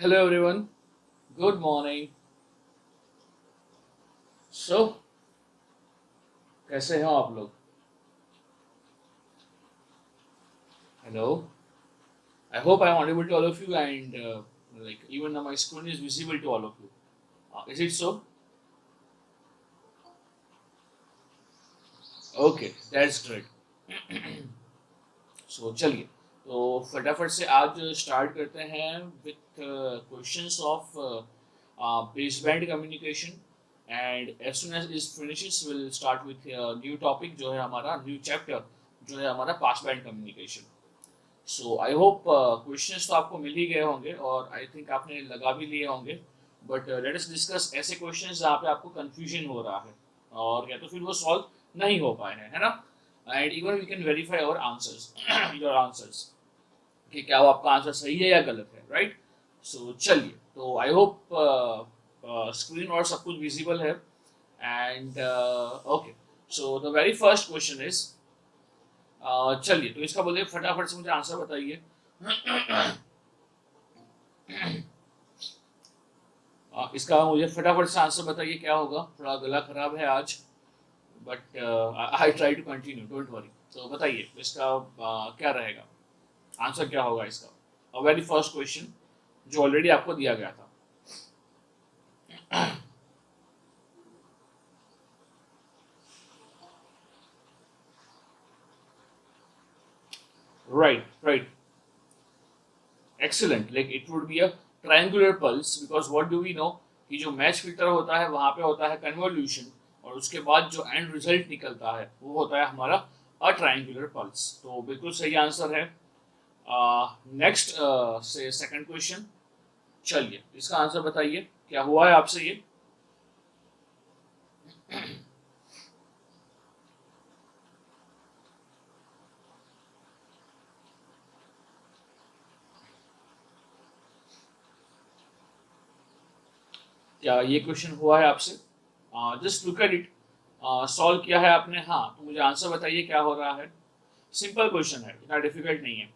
Hello everyone, good morning. So कैसे हो आप लोग? Hello, I hope I am audible to all of you and like even now my screen is visible to all of you. Is it so? Okay, that's great. So चलिए, तो फटाफट से आज start करते हैं with questions of base band communication and as soon as is finishes will start with new topic जो है हमारा न्यू चैप्टर जो है हमारा pass band communication. So I hope questions तो आपको मिल ही गए होंगे और आई थिंक आपने लगा भी लिए होंगे, बट लेट अस डिस्कस ऐसे क्वेश्चंस जहाँ पे आपको कंफ्यूजन हो रहा है और या तो फिर वो सॉल्व नहीं हो पाए हैं, है ना? And even we can verify our answers your answers कि क्या वो आपका आंसर सही है या गलत है, राइट? सो चलिए, तो आई होप स्क्रीन और सब कुछ विजिबल है and okay. So the very first question is, चलिए तो इसका बोलिए फटाफट से मुझे आंसर बताइए। इसका मुझे फटाफट से आंसर बताइए क्या होगा। थोड़ा गला खराब है आज, but I try to continue, don't worry. तो बताइए इसका क्या रहेगा, आंसर क्या होगा इसका। वेरी फर्स्ट क्वेश्चन जो ऑलरेडी आपको दिया गया था। Right right, excellent. Like it would be a triangular pulse because what do we know कि जो मैच फिल्टर होता है वहां पे होता है कन्वोल्यूशन और उसके बाद जो एंड रिजल्ट निकलता है वो होता है हमारा अ ट्रायंगुलर पल्स। तो बिल्कुल सही आंसर है। नेक्स्ट से सेकंड क्वेश्चन, चलिए इसका आंसर बताइए क्या हुआ है आपसे ये। क्या ये क्वेश्चन हुआ है आपसे? Just look at it. Solve किया है आपने? हाँ, तो मुझे आंसर बताइए क्या हो रहा है। सिंपल क्वेश्चन है, इतना डिफिकल्ट नहीं है।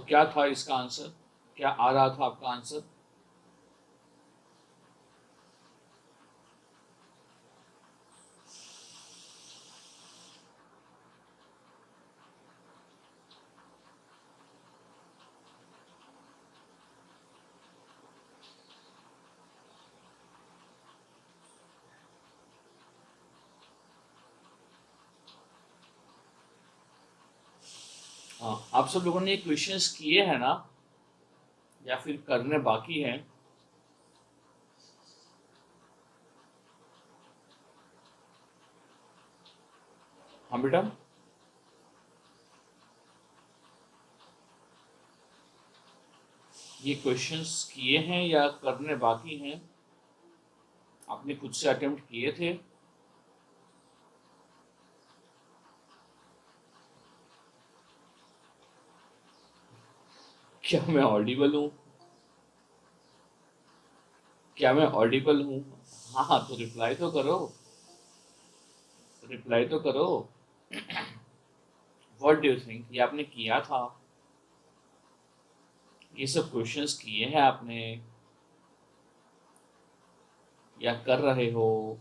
क्या था इसका आंसर, क्या आ रहा था आपका आंसर? हाँ, आप सब लोगों ने क्वेश्चंस किए हैं ना, या फिर करने बाकी हैं? हाँ बेटा, ये क्वेश्चंस किए हैं या करने बाकी हैं? आपने खुद से अटेम्प्ट किए थे? क्या मैं ऑडिबल हूँ? क्या मैं ऑडिबल हूँ? हाँ हाँ, तो रिप्लाई तो करो, रिप्लाई तो करो। व्हाट डू यू थिंक, ये आपने किया था? ये सब क्वेश्चंस किए हैं आपने या कर रहे हो?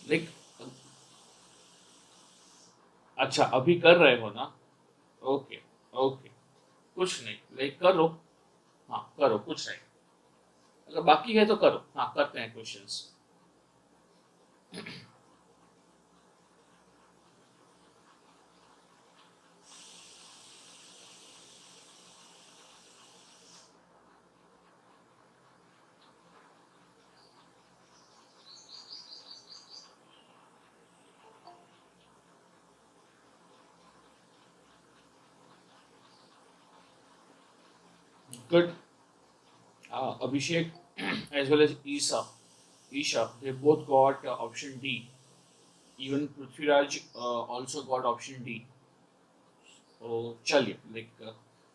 लाइक, अच्छा अभी कर रहे हो ना? ओके ओके, कुछ नहीं, लाइक करो। हाँ करो, कुछ नहीं। अगर बाकी है तो करो, हाँ करते हैं questions. Good. Abhishek as well as Isha, they both got option D. Even Prithviraj also got option D. So chaliye,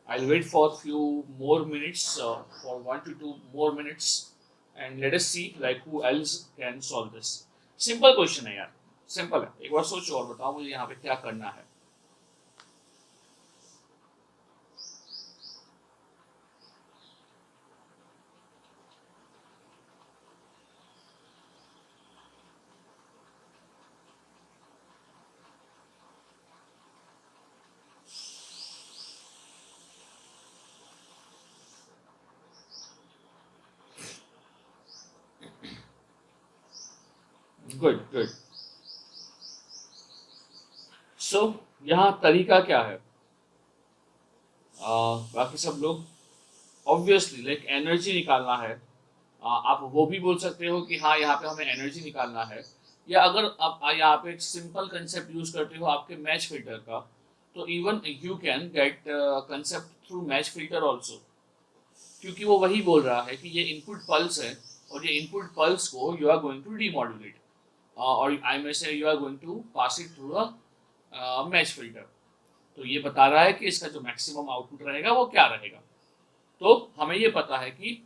I'll wait for few more minutes, for 1 to 2 more minutes, and let us see like who else can solve this. Simple question है यार, simple है. एक बार सोचो और बताओ मुझे यहाँ पे क्या करना है. Good good. सो यहाँ तरीका क्या है? बाकी सब लोग ऑब्वियसली लाइक एनर्जी निकालना है. आप वो भी बोल सकते हो कि हाँ यहाँ पे हमें एनर्जी निकालना है, या अगर आप यहाँ पे एक सिंपल कंसेप्ट यूज करते हो आपके मैच फिल्टर का, तो even you can get concept through match filter also, क्योंकि वो वही बोल रहा है कि ये इनपुट पल्स है और ये इनपुट पल्स को you are going to demodulate, और I may say you are going to pass it through a match filter. तो ये बता रहा है कि इसका जो मैक्सिमम आउटपुट रहेगा वो क्या रहेगा. तो हमें ये पता है कि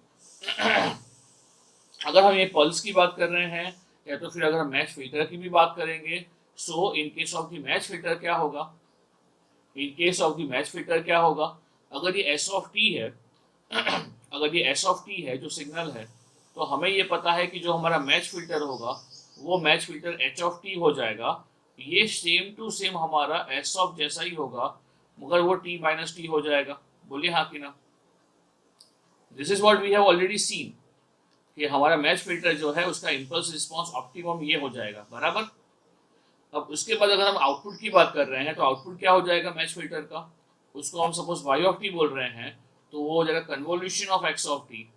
अगर हम ये पल्स की बात कर रहे हैं, या तो फिर अगर हम मैच फिल्टर की भी बात करेंगे, so in case of the match filter क्या होगा, in case of the match filter क्या होगा, अगर ये एस ऑफ टी है, अगर ये एस ऑफ टी है जो सिग्नल है, तो हमें ये पता है कि जो हमारा मैच फिल्टर होगा वो match filter H of T हो जाएगा. ये सेम टू सेम हमारा एस ऑफ जैसा ही होगा, मगर वो टी माइनस टी हो जाएगा. बोलिए हाँ कि ना. This is what we have already seen कि हमारा मैच फिल्टर जो है उसका इम्पल्स रिस्पॉन्स ऑप्टिमम ये हो जाएगा, बराबर. अब उसके बाद अगर हम आउटपुट की बात कर रहे हैं, तो आउटपुट क्या हो जाएगा मैच फिल्टर का, उसको हम सपोज वाई ऑफ टी बोल रहे हैं, तो वो हो जाएगा convolution of x of T,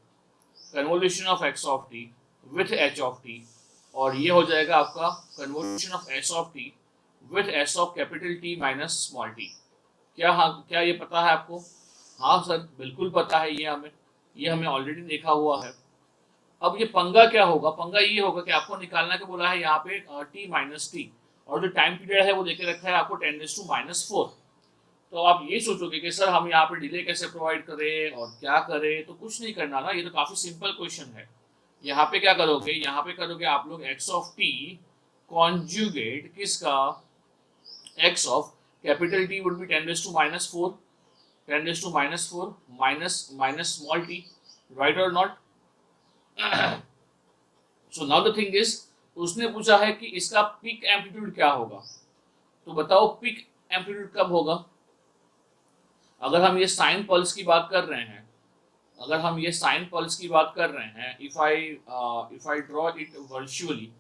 convolution of x of T with H of T, और ये हो जाएगा आपका convolution of S of T with S of capital T minus small T. क्या हाँ, क्या ये पता है आपको? हाँ सर, बिल्कुल पता है, ये हमें ऑलरेडी देखा हुआ है. अब ये पंगा क्या होगा? पंगा ये होगा कि आपको निकालना के बोला है यहाँ पे टी माइनस टी, और जो टाइम पीरियड है वो देके रखा है आपको 10⁻⁻⁴. तो आप ये सोचोगे कि सर हम यहाँ पे डिले कैसे प्रोवाइड करें और क्या करें, तो कुछ नहीं करना ना, ये तो काफ़ी सिंपल क्वेश्चन है. यहाँ पे क्या करोगे, यहाँ पे करोगे आप लोग एक्स ऑफ टी कॉन्जुगेट किसका, x of capital t would be 10⁻⁴, 10⁻⁴ minus small t, right or not. So now the thing is, उसने पूछा है कि इसका पिक एम्पलीट्यूड क्या होगा. तो बताओ पिक एम्पलीट्यूड कब होगा? अगर हम ये साइन पल्स की बात कर रहे हैं, अगर हम ये साइन पल्स की बात कर रहे हैं, if I draw it virtually,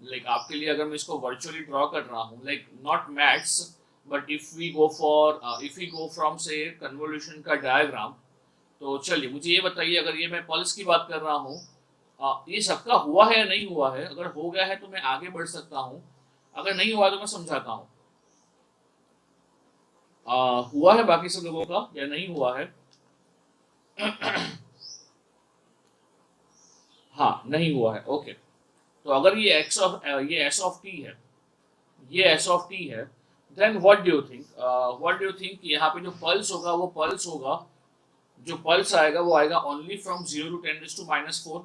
like आपके लिए अगर मैं इसको वर्चुअली ड्रॉ कर रहा हूँ, like not maths, but if we go from से कन्वोल्यूशन का डायग्राम, तो चलिए मुझे ये बताइए, अगर ये मैं पल्स की बात कर रहा हूँ, ये सबका हुआ है या नहीं हुआ है? अगर हो गया है तो मैं आगे बढ़ सकता हूँ, अगर नहीं हुआ तो मैं समझाता हूँ. हुआ है बाकी सब लोगों का या नहीं हुआ है? हाँ, नहीं हुआ है, ओके. तो अगर ये एस ऑफ टी है, ये एस ऑफ टी है, then what do you think यहाँ पे जो पल्स होगा, वो पल्स होगा, जो पल्स आएगा वो आएगा ओनली फ्रॉम 0 to 10⁻⁴.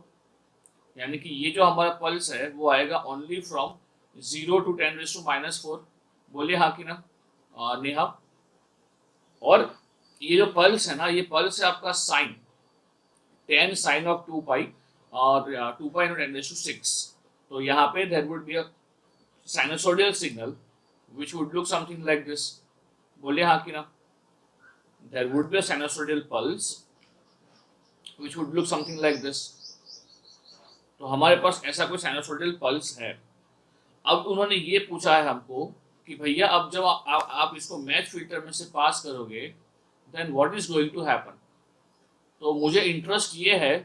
यानी कि ये जो हमारा पल्स है वो आएगा ओनली फ्रॉम 0 to 10⁻⁴. बोलिए हाँ कि ना नेहा. और ये जो पल्स है ना, ये पल्स है आपका साइन 10 साइन ऑफ 2 पाई, और 2 पाई into 10⁶. तो यहाँ पे there would be a sinusoidal signal which would look something like this. बोलिए हाँ कि ना. There would be a sinusoidal pulse which would look something like this. तो हमारे पास ऐसा कोई साइनसोडियल पल्स है. अब उन्होंने ये पूछा है हमको कि भैया अब जब आप इसको मैच फिल्टर में से पास करोगे, then what is going to happen. तो मुझे इंटरेस्ट ये है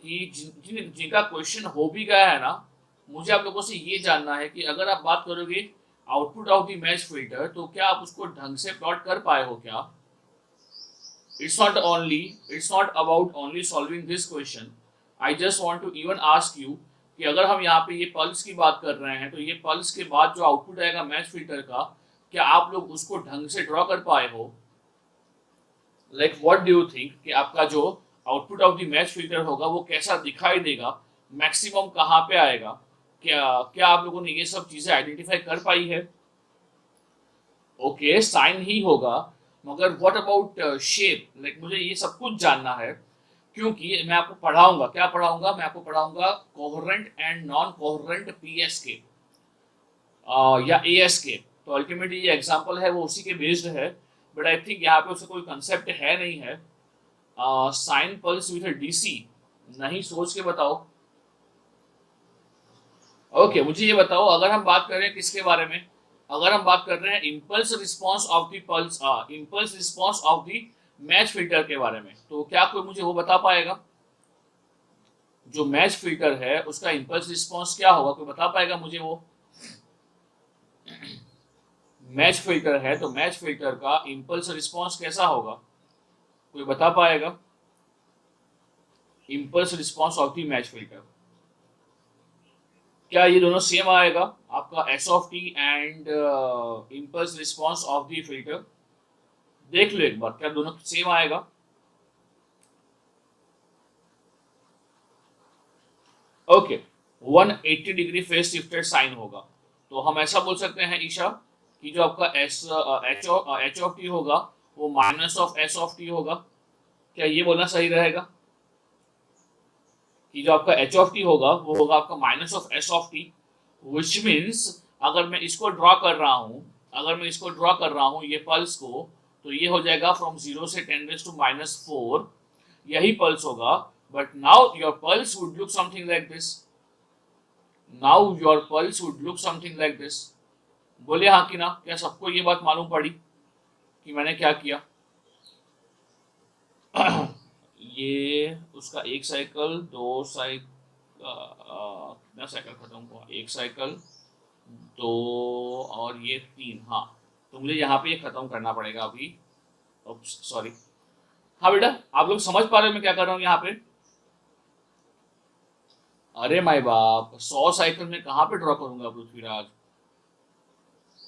कि जिनका क्वेश्चन हो भी गया है ना, मुझे आप लोगों से ये जानना है कि अगर आप बात करोगे output of the match filter, तो क्या आप उसको ढंग से प्लॉट कर पाए हो क्या? It's not about only solving this question, I just want to even ask you कि अगर हम यहाँ पे ये पल्स की बात कर रहे हैं तो ये पल्स के बाद जो आउटपुट आएगा मैच फिल्टर का, क्या आप लोग उसको ढंग से ड्रॉ कर पाए हो? Like what do you think कि आपका जो output of the match filter होगा वो कैसा दिखाई देगा, मैक्सिमम कहाँ पे आएगा? क्या क्या आप लोगों ने ये सब चीजें आइडेंटिफाई कर पाई है? ओके, साइन ही होगा, मगर व्हाट अबाउट शेप? लाइक मुझे ये सब कुछ जानना है, क्योंकि मैं आपको पढ़ाऊंगा, क्या पढ़ाऊंगा, मैं आपको पढ़ाऊंगा coherent and non coherent PSK या एएसके। तो अल्टीमेटली ये एग्जांपल है वो उसी के बेस्ड है, बट आई थिंक यहाँ पे उसका कोई कंसेप्ट है नहीं है। साइन पल्स विथ डीसी, नहीं, सोच के बताओ। ओके, मुझे ये बताओ, अगर हम बात कर रहे हैं किसके बारे में, अगर हम बात कर रहे हैं impulse response of the pulse, impulse response of the match filter के बारे में, तो क्या कोई मुझे वो बता पाएगा? जो मैच फिल्टर है उसका इम्पल्स रिस्पॉन्स क्या होगा, कोई बता पाएगा मुझे वो? मैच फिल्टर है तो मैच फिल्टर का इम्पल्स रिस्पॉन्स कैसा होगा, कोई बता पाएगा? Impulse response of the match filter, क्या ये दोनों सेम आएगा आपका S of T and impulse response of the filter? देख लो एक बार, क्या दोनों सेम आएगा? Okay, 180 degree phase shifted sine होगा। तो हम ऐसा बोल सकते हैं ईशा कि जो आपका एच ऑफ टी होगा वो minus of S of T होगा। क्या ये बोलना सही रहेगा कि जो आपका एच ऑफ टी होगा वो होगा आपका minus of S of T, which means अगर मैं इसको ड्रॉ कर रहा हूँ, अगर मैं इसको ड्रॉ कर रहा हूँ ये पल्स को, तो ये हो जाएगा फ्रॉम 0 से 10⁻⁴, यही पल्स होगा। But now your pulse would look something like this, now your pulse would look something like this. बोले हाँ कि ना? क्या सबको ये बात मालूम पड़ी कि मैंने क्या किया? ये उसका एक साइकिल, दो साइकिल, कितना साइकिल खत्म हुआ, एक साइकिल, दो, और ये 3। हाँ, तो मुझे यहाँ पे ये खत्म करना पड़ेगा अभी। सॉरी, हाँ बेटा, आप लोग समझ पा रहे हो मैं क्या कर रहा हूँ यहाँ पे? अरे माई बाप, 100 साइकिल में कहाँ पे ड्रॉ करूंगा पृथ्वीराज?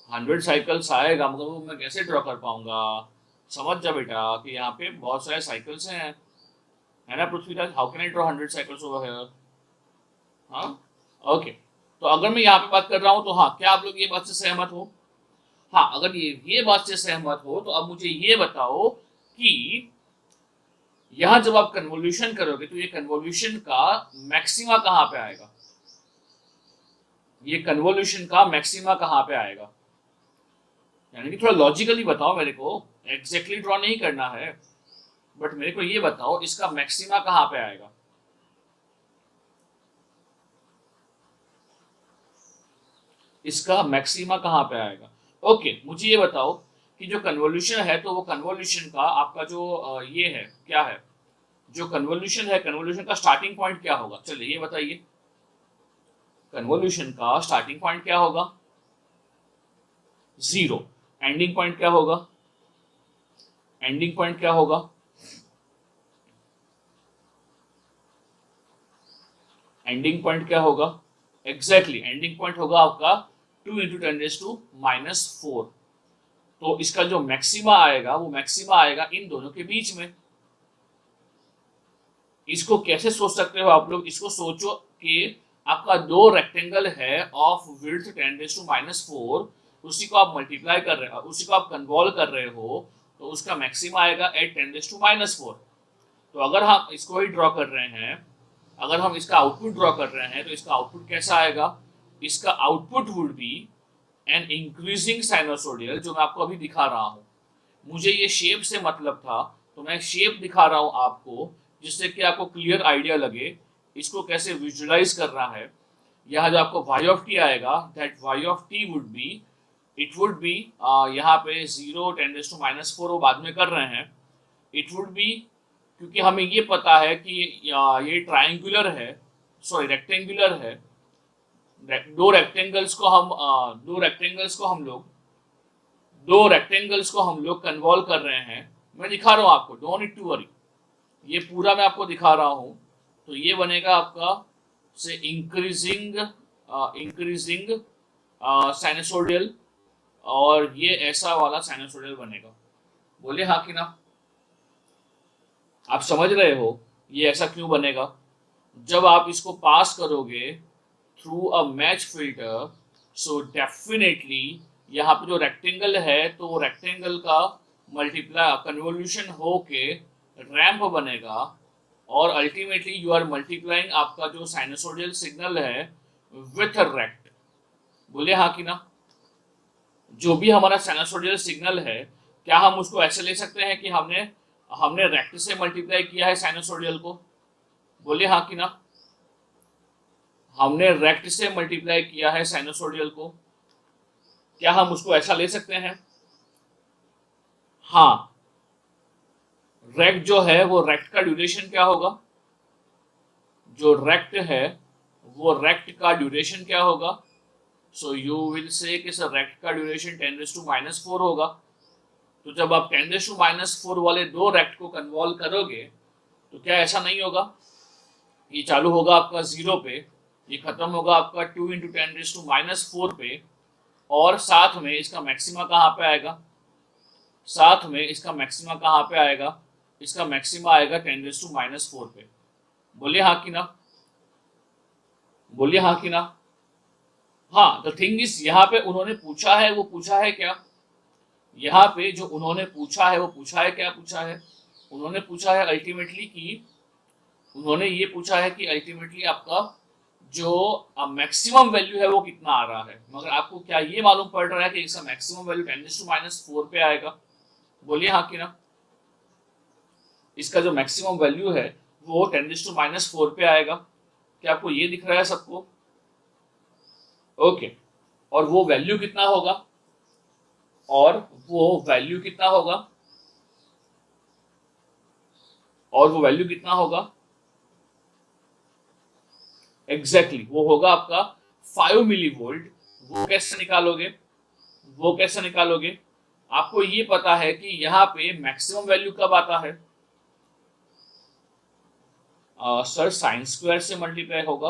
100 साइकिल्स आएगा मगर वो मैं कैसे ड्रॉ कर पाऊंगा? समझ जा बेटा कि यहाँ पे बहुत सारे साइकिल्स हैं, है ना Prithviraj? How can I draw 100 cycles over here? हाँ, ओके। तो अगर मैं यहाँ पे बात कर रहा हूँ तो हाँ, क्या आप लोग ये बात से सहमत हो? हाँ, अगर ये बात से सहमत हो तो अब मुझे ये बताओ कि यहाँ जब आप कन्वोल्यूशन करोगे तो ये कन्वोल्यूशन का मैक्सिमा कहाँ पे आएगा? ये कन्वोल्यूशन का मैक्सिमा कहाँ पे आएगा? यानी कि थोड़ा लॉजिकली बताओ मेरे को, एग्जैक्टली ड्रॉ नहीं करना है, बट मेरे को ये बताओ इसका मैक्सिमा कहाँ पे आएगा? इसका मैक्सिमा कहाँ पे आएगा? ओके, मुझे ये बताओ कि जो कन्वोल्यूशन है तो वो कन्वोल्यूशन का आपका जो ये है, क्या है जो कन्वोल्यूशन है, कन्वोल्यूशन का स्टार्टिंग पॉइंट क्या होगा? चलिए ये बताइए, कन्वोल्यूशन का स्टार्टिंग पॉइंट क्या होगा? 0। एंडिंग पॉइंट क्या होगा? एंडिंग पॉइंट क्या होगा? एंडिंग पॉइंट क्या होगा? एग्जैक्टली, एंडिंग पॉइंट होगा आपका 2 × 10⁻⁴। तो इसका जो मैक्सिमा आएगा वो मैक्सिमा आएगा इन दोनों के बीच में। इसको कैसे सोच सकते हो आप लोग? इसको सोचो कि आपका दो रेक्टेंगल है ऑफ विड्थ 10⁻⁴, उसी को आप मल्टीप्लाई कर रहे हो, उसी को आप कन्वॉल्व कर रहे हो, तो उसका मैक्सिमा आएगा एट 10⁻⁴। तो अगर हम इसको ही ड्रॉ कर रहे हैं, अगर हम इसका आउटपुट ड्रॉ कर रहे हैं तो इसका आउटपुट कैसा आएगा? इसका output would be an increasing sinusoidal, जो मैं आपको अभी दिखा रहा हूँ। मुझे ये शेप से मतलब था तो मैं शेप दिखा रहा हूँ आपको, जिससे कि आपको क्लियर आइडिया लगे इसको कैसे विजुअलाइज करना है। यहाँ जो आपको y ऑफ t आएगा, that y of t would be, it would B, यहाँ पे 0 10⁻⁴ वो बाद में कर रहे हैं, इट वुड बी, क्योंकि हमें ये पता है कि ये ट्राइंगुलर है, सॉरी रेक्टेंगुलर है, दो रेक्टेंगल्स को हम लोग कन्वॉल्व कर रहे हैं। मैं दिखा रहा हूँ आपको, डोंट नीड टू वरी, ये पूरा मैं आपको दिखा रहा हूँ। तो ये बनेगा आपका से इंक्रीजिंग इंक्रीजिंग साइनसोडियल, और ये ऐसा वाला साइनसोडियल बनेगा। बोले हाँ कि ना? आप समझ रहे हो ये ऐसा क्यों बनेगा? जब आप इसको पास करोगे through a match filter, so definitely यहाँ पे जो रेक्टेंगल है तो वो रेक्टेंगल का मल्टीप्लाई कन्वोल्यूशन होके रैंप बनेगा, और अल्टीमेटली यू आर मल्टीप्लाइंग आपका जो साइनसोडियल सिग्नल है विथ रेक्ट। बोले हाँ कि ना? जो भी हमारा साइनसोडियल सिग्नल है, क्या हम उसको ऐसे ले सकते हैं कि हमने हमने रेक्ट से मल्टीप्लाई किया है साइनसोडियल को? बोले हाँ कि ना? हमने रेक्ट से मल्टीप्लाई किया है साइनसोडियल को, क्या हम उसको ऐसा ले सकते हैं? हाँ, रेक्ट जो है वो रेक्ट का ड्यूरेशन क्या होगा? जो रेक्ट है वो रेक्ट का ड्यूरेशन क्या होगा? सो यू विल से कि सर रेक्ट का ड्यूरेशन 10⁻⁻⁴ होगा। तो जब आप 10⁻⁻⁴ वाले दो रेक्ट को कन्वॉल्व करोगे तो क्या ऐसा नहीं होगा? ये चालू होगा आपका 0 पे, ये खत्म होगा आपका 2 × 10⁻⁴ पे, और साथ में इसका मैक्सिमा कहाँ पे आएगा? साथ में इसका मैक्सिमा कहाँ पे आएगा? इसका मैक्सिमा आएगा 10⁻⁴ पे। बोलिए हाँ कि ना? बोलिए हाँ कि ना? हाँ, द थिंग इज यहाँ पे उन्होंने पूछा है, वो पूछा है क्या? यहाँ पे जो उन्होंने पूछा है वो पूछा है क्या? पूछा है, उन्होंने पूछा है अल्टीमेटली कि उन्होंने ये पूछा है कि अल्टीमेटली आपका जो मैक्सिमम वैल्यू है वो कितना आ रहा है। मगर आपको क्या ये मालूम पड़ रहा है कि इसका मैक्सिमम वैल्यू 10⁻⁴ पे आएगा? बोलिए हाँ कि ना? इसका जो मैक्सिमम वैल्यू है वो 10⁻⁴ पे आएगा। क्या आपको ये दिख रहा है सबको? ओके, और वो वैल्यू कितना होगा? और वो वैल्यू कितना होगा? और वो वैल्यू कितना होगा? एग्जैक्टली वो होगा आपका 5 मिलीवोल्ट। वो कैसे निकालोगे? वो कैसे निकालोगे? आपको ये पता है कि यहाँ पे मैक्सिमम वैल्यू कब आता है? सर साइन स्क्वायर से मल्टीप्लाई होगा।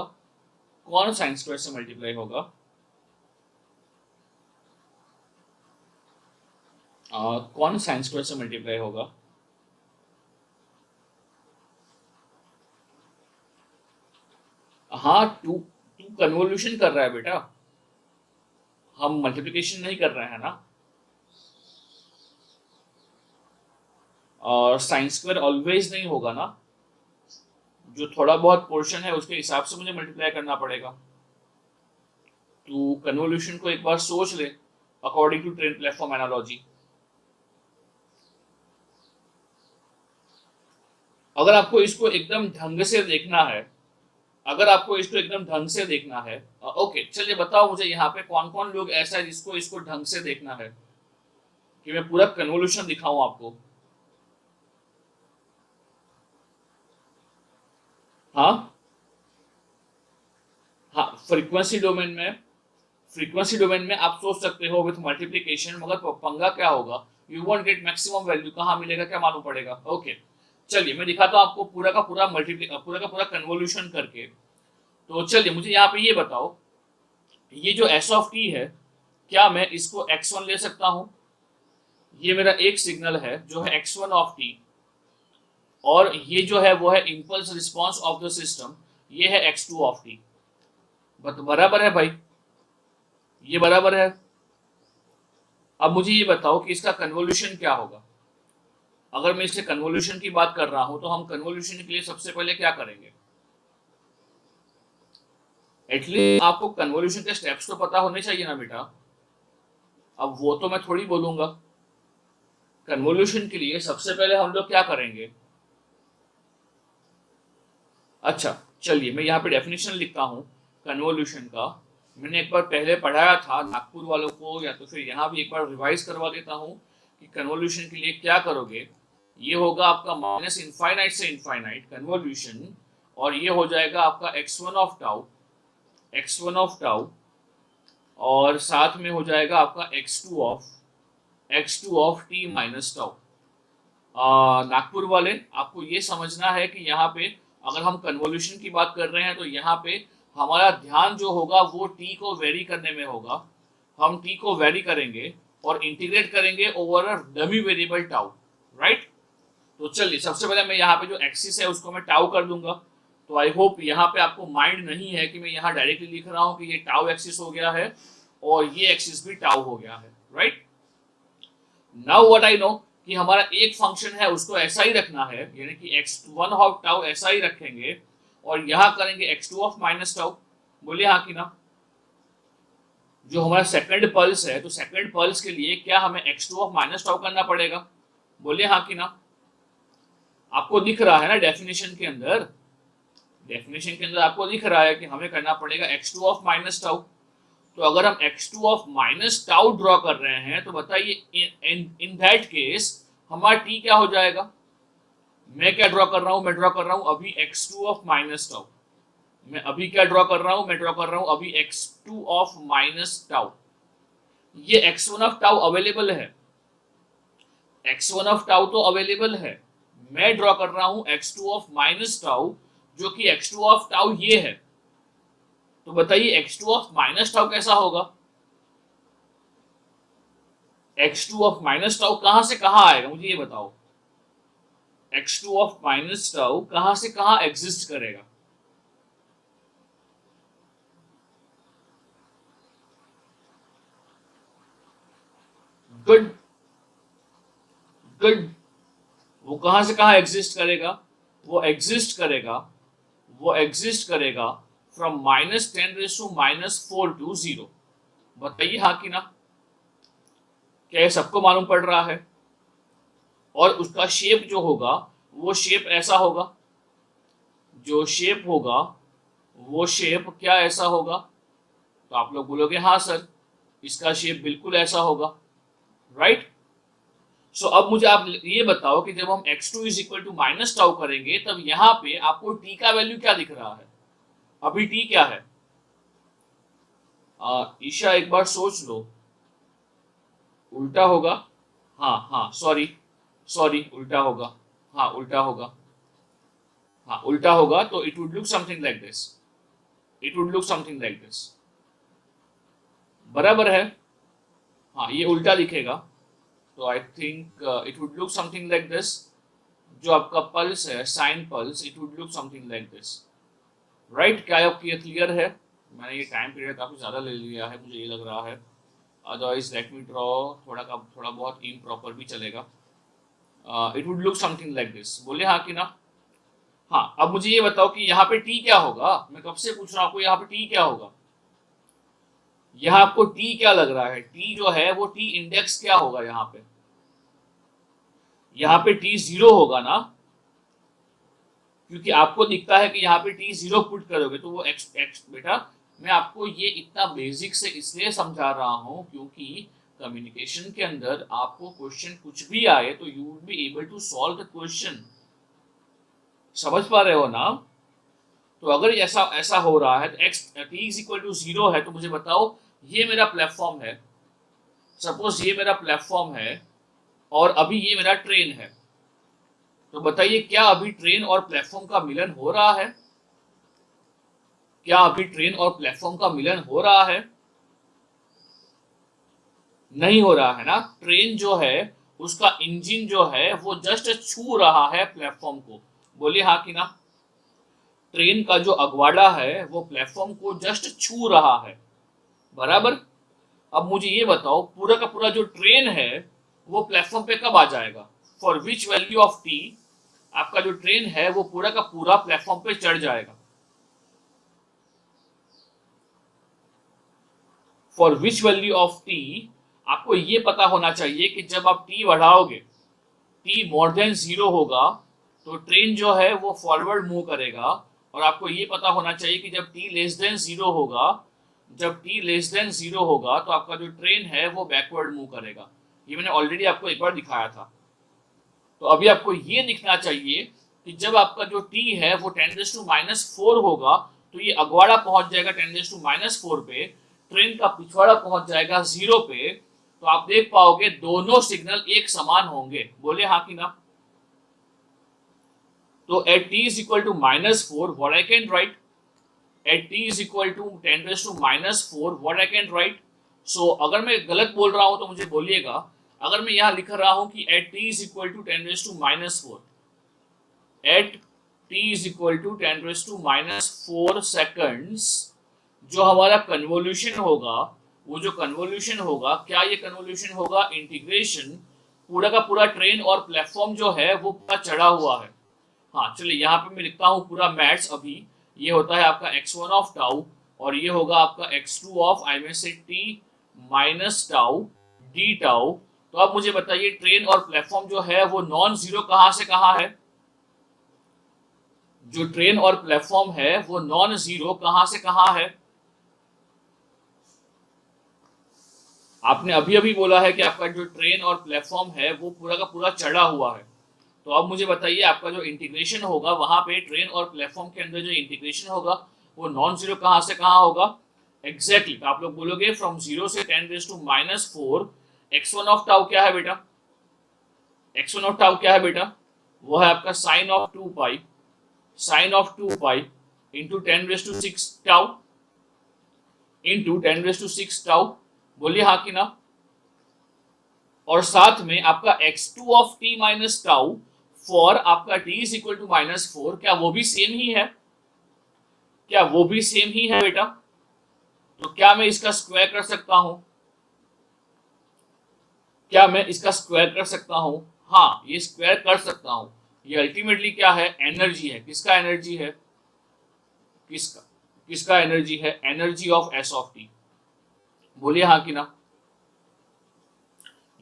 कौन साइन स्क्वायर से मल्टीप्लाई होगा? कौन साइन स्क्वायर से मल्टीप्लाई होगा? हाँ, टू टू कन्वोल्यूशन कर रहा है बेटा, हम मल्टीप्लिकेशन नहीं कर रहे हैं ना। और साइन स्क्वायर ऑलवेज नहीं होगा ना, जो थोड़ा बहुत पोर्शन है उसके हिसाब से मुझे मल्टीप्लाई करना पड़ेगा। तो कन्वोल्यूशन को एक बार सोच ले according to train platform analogy. अगर आपको इसको एकदम ढंग से देखना है, अगर आपको इसको एकदम ढंग से देखना है, ओके चलिए बताओ मुझे यहाँ पे कौन कौन लोग ऐसा है जिसको इसको ढंग से देखना है कि मैं पूरा कन्वोल्यूशन दिखाऊं आपको। हाँ हाँ, फ्रीक्वेंसी डोमेन में आप सोच सकते हो विथ मल्टीप्लिकेशन, मगर पंगा क्या होगा? You want get maximum value, कहाँ मिलेगा क्या मालूम पड़ेगा। ओके चलिए मैं दिखाता हूँ आपको पूरा का पूरा पूरा का पूरा कन्वोल्यूशन करके। तो चलिए मुझे यहाँ पे ये बताओ, ये जो एस ऑफ टी है, क्या मैं इसको x1 ले सकता हूँ? ये मेरा एक सिग्नल है जो है x1 ऑफ टी, और ये जो है वो है impulse response of the system, ये है x2 ऑफ टी। बराबर है भाई, ये बराबर है। अब मुझे ये बताओ कि इसका कन्वोल्यूशन क्या होगा। अगर मैं इसके कन्वोल्यूशन की बात कर रहा हूं तो हम कन्वोल्यूशन के लिए सबसे पहले क्या करेंगे? एटलीस्ट आपको कन्वोल्यूशन के स्टेप्स तो पता होने चाहिए ना बेटा। अब वो तो मैं थोड़ी बोलूंगा। कन्वोल्यूशन के लिए सबसे पहले हम लोग क्या करेंगे? अच्छा चलिए मैं यहाँ पे डेफिनेशन लिखता हूँ कन्वोल्यूशन का। मैंने एक बार पहले पढ़ाया था नागपुर वालों को, या तो फिर यहाँ भी एक बार रिवाइज करवा देता हूँ कि कन्वोल्यूशन के लिए क्या करोगे। ये होगा आपका माइनस इनफाइनाइट से इनफाइनाइट कन्वोल्यूशन, और ये हो जाएगा आपका x1 of tau, x1 of tau, और साथ में हो जाएगा आपका x2 of t minus tau. Nagpur वाले आपको ये समझना है कि यहाँ पे अगर हम कन्वोल्यूशन की बात कर रहे हैं तो यहाँ पे हमारा ध्यान जो होगा वो टी को वेरी करने में होगा। हम टी को वेरी करेंगे और इंटीग्रेट करेंगे over a dummy variable tau, right. तो चलिए सबसे पहले मैं यहाँ पे जो एक्सिस है उसको मैं टाउ कर दूंगा। तो आई होप यहाँ पे आपको माइंड नहीं है कि मैं यहाँ डायरेक्टली लिख रहा हूँ कि ये टाउ एक्सिस हो गया है और ये एक्सिस भी टाउ हो गया है, right. Now what I know कि हमारा एक फंक्शन है उसको ऐसा ही रखना है, यानी कि x1 ऑफ टाउ ऐसा ही रखेंगे और यहाँ करेंगे x2 ऑफ माइनस टाउ। बोलिए हाँ कि ना। जो हमारा सेकंड पल्स है तो सेकंड पल्स के लिए क्या हमें x2 ऑफ माइनस टाउ करना पड़ेगा? बोलिए हाँ कि ना। आपको दिख रहा है ना डेफिनेशन के अंदर, डेफिनेशन के अंदर आपको दिख रहा है कि हमें करना पड़ेगा x2 ऑफ माइनस टाउ। तो अगर हम x2 of minus tau draw कर रहे हैं तो बताइए इन दैट केस हमारा t क्या हो जाएगा? मैं क्या ड्रॉ कर रहा हूं? मैं ड्रॉ कर रहा हूं अभी x2 ऑफ माइनस टाउ। मैं अभी क्या ड्रॉ कर रहा हूं? मैं ड्रॉ कर रहा हूं अभी x2 ऑफ माइनस टाउ। ये x1 ऑफ टाउ अवेलेबल है, x1 ऑफ टाउ तो अवेलेबल है। मैं ड्रॉ कर रहा हूं x2 ऑफ माइनस टाउ, जो कि x2 ऑफ टाउ ये है। तो बताइए x2 ऑफ माइनस टाउ कैसा होगा? x2 ऑफ माइनस टाउ कहां से कहां आएगा मुझे ये बताओ। x2 ऑफ माइनस टाउ कहां से कहां एग्जिस्ट करेगा? Good good. वो कहां से कहां एग्जिस्ट करेगा? वो एग्जिस्ट करेगा, वो एग्जिस्ट करेगा फ्रॉम -10⁻⁻⁴ टू 0। बताइए हाँ कि ना। क्या ये सबको मालूम पड़ रहा है? और उसका शेप जो होगा वो शेप ऐसा होगा, जो शेप होगा वो शेप क्या ऐसा होगा? तो आप लोग बोलोगे हाँ सर, इसका शेप बिल्कुल ऐसा होगा, राइट। सो अब मुझे आप ये बताओ कि जब हम x2 is equal to minus tau करेंगे तब यहाँ पे आपको t का वैल्यू क्या दिख रहा है? अभी t क्या है? ईशा एक बार सोच लो। उल्टा होगा। हाँ हाँ सॉरी, सॉरी उल्टा होगा। हाँ उल्टा होगा। हाँ उल्टा होगा तो it would look something like this, it would look something like this. बराबर है। हाँ ये उल्टा दिखेगा तो I think it would look something like this. जो आपका पल्स है sine pulse, it would look something like this, right. क्या आपको ये क्लियर है? मैंने ये टाइम पीरियड काफ़ी ज़्यादा ले लिया है मुझे ये लग रहा है, अदरवाइज लेट मी ड्रॉ। थोड़ा बहुत इम्प्रॉपर भी चलेगा। It would look something like this. बोले हाँ कि ना। हाँ अब मुझे ये बताओ कि यहाँ पे टी क्या होगा? मैं कब से पूछ रहा हूँ आपको यहाँ पे टी क्या होगा। यहाँ आपको टी क्या लग रहा है? टी जो है वो टी इंडेक्स क्या होगा यहाँ पे? यहाँ पे टी 0 होगा ना, क्योंकि आपको दिखता है कि यहाँ पे टी 0 पुट करोगे तो वो एक्स एक्स। बेटा मैं आपको ये इतना बेसिक से इसलिए समझा रहा हूँ क्योंकि कम्युनिकेशन के अंदर आपको क्वेश्चन कुछ भी आए तो you will be able to solve the question. समझ पा रहे हो ना? तो अगर ऐसा ऐसा हो रहा है तो X T is equal to 0 है तो मुझे बताओ ये मेरा प्लेटफॉर्म है, सपोज ये मेरा प्लेटफॉर्म है और अभी ये मेरा ट्रेन है। तो बताइए क्या अभी ट्रेन और प्लेटफॉर्म का मिलन हो रहा है? क्या अभी ट्रेन और प्लेटफॉर्म का मिलन हो रहा है? नहीं हो रहा है ना। ट्रेन जो है उसका इंजन जो है वो जस्ट छू रहा है प्लेटफॉर्म को। बोलिए हाँ कि ना। ट्रेन का जो अगवाड़ा है वो प्लेटफॉर्म को जस्ट छू रहा है, बराबर। अब मुझे ये बताओ पूरा का पूरा जो ट्रेन है वो प्लेटफॉर्म पे कब आ जाएगा? For which value of T आपका जो ट्रेन है वो पूरा का पूरा प्लेटफॉर्म पे चढ़ जाएगा? For which value of T आपको ये पता होना चाहिए कि जब आप टी बढ़ाओगे, टी मोर देन 0 होगा तो ट्रेन जो है वो फॉरवर्ड मूव करेगा। और आपको ये पता होना चाहिए कि जब टी लेस देन 0 होगा, जब टी लेस देन 0 होगा तो आपका जो ट्रेन है वो बैकवर्ड मूव करेगा। ये मैंने ऑलरेडी आपको एक बार दिखाया था। तो अभी आपको ये दिखना चाहिए कि जब आपका जो टी है वो 10⁻⁴ होगा तो ये अगवाड़ा पहुंच जाएगा 10⁻⁴ पे, ट्रेन का पिछवाड़ा पहुंच जाएगा 0 पे। तो आप देख पाओगे दोनों सिग्नल एक समान होंगे। बोले हाँ कि ना। तो at t is equal to -4 what I can write, at t is equal to 10 raised to -4 what I can write. So अगर मैं गलत बोल रहा हूं तो मुझे बोलिएगा. अगर मैं यहाँ लिख रहा हूं कि at t is equal to 10 raised to -4, at t is equal to 10 raised to -4 seconds, जो हमारा कन्वोल्यूशन होगा, वो जो कन्वोल्यूशन होगा, क्या ये कन्वोल्यूशन होगा इंटीग्रेशन, पूरा का पूरा ट्रेन और प्लेटफॉर्म जो है वो पूरा चढ़ा हुआ है. हाँ चलिए यहाँ पे मैं लिखता हूँ पूरा मैथ्स अभी. ये होता है आपका x1 ऑफ टाउ और ये होगा आपका x2 ऑफ आई में से t minus tau D tau. तो अब मुझे बताइए ट्रेन और प्लेटफॉर्म जो है वो नॉन जीरो कहाँ से कहाँ है, जो ट्रेन और प्लेटफॉर्म है वो नॉन जीरो कहाँ से कहाँ है. आपने अभी अभी बोला है कि आपका जो ट्रेन और प्लेटफॉर्म है वो पूरा का पूरा चढ़ा हुआ है. तो अब मुझे बताइए आपका जो इंटीग्रेशन होगा वहां पे ट्रेन और प्लेटफॉर्म के अंदर जो इंटीग्रेशन होगा वो नॉन जीरो कहाँ से कहाँ होगा. एग्जैक्टली तो आप लोग बोलोगे फ्रॉम 0 से 10 raise to -4. x1 of tau क्या है बेटा, x1 ऑफ टाउ क्या है बेटा, वो है आपका sine of 2 pi, sine of 2 pi into 10 raise to 6 tau, into 10 raise to 6 tau. बोलिए हाँ कि ना. और साथ में आपका x2 of t minus tau for आपका t इज इक्वल टू -4, क्या वो भी सेम ही है, क्या वो भी सेम ही है बेटा. तो क्या मैं इसका स्क्वायर कर सकता हूं, क्या मैं इसका स्क्वायर कर सकता हूं. हाँ ये स्क्वायर कर सकता हूं. ये अल्टीमेटली क्या है, एनर्जी है. किसका एनर्जी है, किसका किसका एनर्जी है, energy of s of t. बोलिए हाँ कि ना.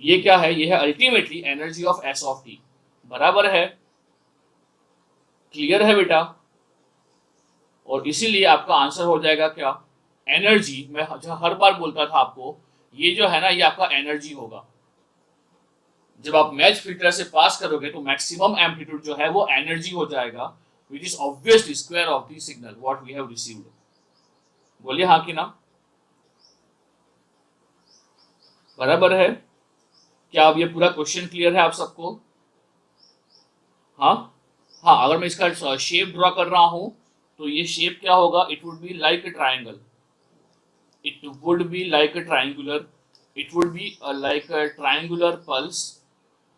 ये क्या है, ये है ultimately energy of s of t. बराबर है, क्लियर है बेटा. और इसीलिए आपका आंसर हो जाएगा क्या, एनर्जी. मैं हर बार बोलता था आपको, ये जो है ना ये आपका एनर्जी होगा. जब आप मैच फिल्टर से पास करोगे तो मैक्सिमम एम्पलीट्यूड जो है वो एनर्जी हो जाएगा, which is obviously square of the signal what we have received. बोलिए हाँ कि ना. बराबर है. क्या अब ये पूरा क्वेश्चन क्लियर है आप सबको. हाँ हाँ अगर मैं इसका शेप ड्रॉ कर रहा हूं तो ये शेप क्या होगा, it would be like a triangle, it would be like a triangular, it would be like a triangular pulse,